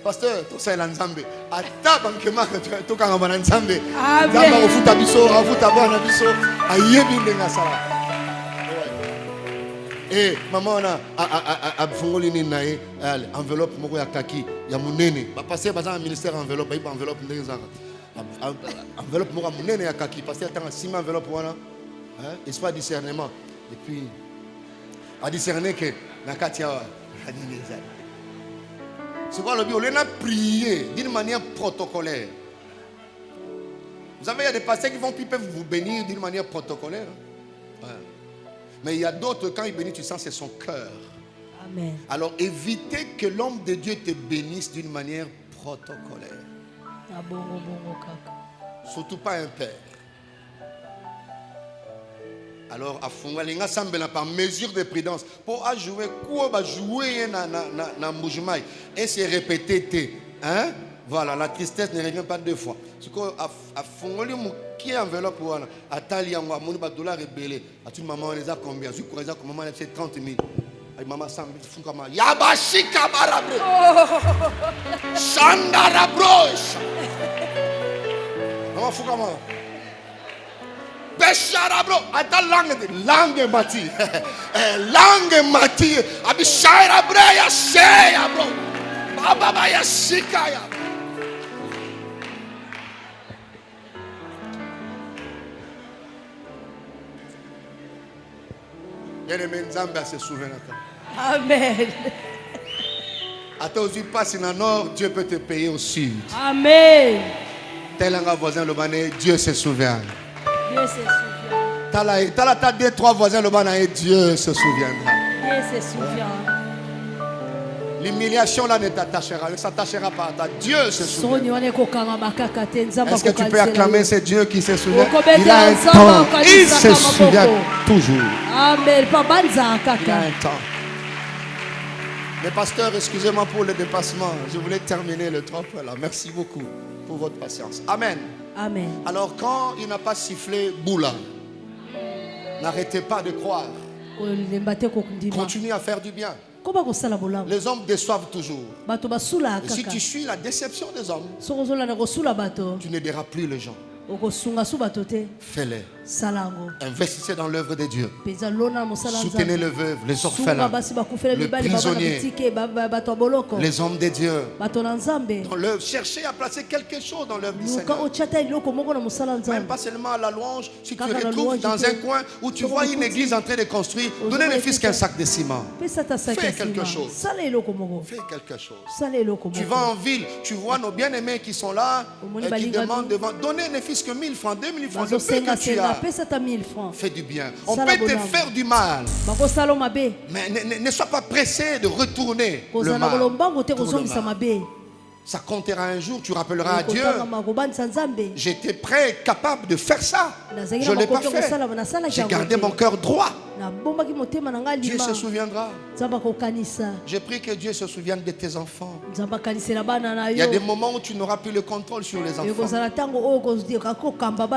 Pasteur, tout ça est l'ensemble. À ta banque, tout quand on a ensemble. Zamba ofuta biso, ofuta bana biso, ayebi ndenga sala. Eh, maman na a fungoli ni nae, enveloppe moko ya kaki, ya munene. Ba passer bazan ministère enveloppe, ba enveloppe ndenga sala. Enveloppe moko munene ya kaki, passer tanga sima enveloppe wana. Hein, espoir discernement. Et puis a discerner que na katia adini za. C'est quoi le but? On a prié d'une manière protocolaire. Vous savez, il y a des pasteurs qui peuvent vous bénir d'une manière protocolaire. Ouais. Mais il y a d'autres, quand ils bénissent, tu sens que c'est son cœur. Amen. Alors évitez que l'homme de Dieu te bénisse d'une manière protocolaire. Surtout pas un père. Alors, à Fungalinga Sambela par mesure de prudence, pour jouer quoi va jouer na mouvement et se répéter, hein? Voilà, la tristesse ne revient pas deux fois. Ce que à Fungali qui est enveloppe pour à Talia moi mon $1 rebellé, à toute maman on les a combien? Je crois que maman c'est 30 000. Ay maman Sambi Fungama Yabashika Barabre. Shandara broche. Maman Fungama. Besharabro, ata langue mati, langue mati, abishaira breya sheya bro, baba ya shikaya. Bien-aimé, Nzamba se souvient. Amen. Attends, tu passes dans le nord, Dieu peut te payer au sud. Amen. Tel un voisin le bané, Dieu se souvient. Dieu se souvient. T'as deux, trois voisins le bané, Dieu se souviendra. Dieu se souvient. L'humiliation là ne t'attachera, ne s'attachera pas à toi. Dieu se souvient. Est-ce que tu peux acclamer ce Dieu qui se souvient? Il a un temps. Il se souvient toujours. Amen. Il a un temps. Mais pasteur, excusez-moi pour le dépassement. Je voulais terminer le trop là. Merci beaucoup pour votre patience. Amen. Amen. Alors quand il n'a pas sifflé boula, n'arrêtez pas de croire. Continue à faire du bien. Les hommes déçoivent toujours. Et si tu suis la déception des hommes, tu ne diras plus les gens. Fais-les. Investissez dans l'œuvre de Dieu. Soutenez les veuves, les orphelins, les prisonniers, les hommes de Dieu. Dans l'œuvre, cherchez à placer quelque chose dans l'œuvre du Seigneur. Même pas seulement à la louange. Si tu te retrouves dans un coin où tu vois une église en train de construire, donnez ne fût qu'un sac de ciment. Fais quelque chose. Fais quelque chose. Tu vas en ville, tu vois nos bien-aimés qui sont là et qui demandent devant. Donnez ne fût que 1000 francs, 2000 francs. Le peu que tu as. Fais du bien. On peut te faire du mal. Mais ne sois pas pressé de retourner le mal. Ça comptera un jour, tu rappelleras à Dieu. J'étais prêt, capable de faire ça. Je ne l'ai pas fait. J'ai gardé mon cœur droit. Dieu se souviendra. Je prie que Dieu se souvienne de tes enfants. Il y a des moments où tu n'auras plus le contrôle sur les enfants.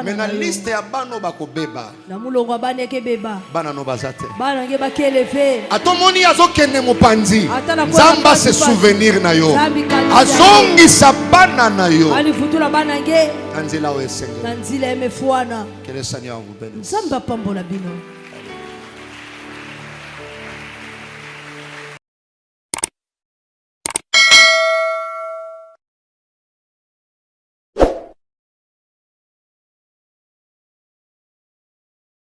Mais la liste est à bano bako beba. Bana no bazate. Atomoni azokene mopanzi. Zamba se souvenir na yo. Azongi sabana na yo. Anzela o Seigneur. Que le Seigneur vous bénisse.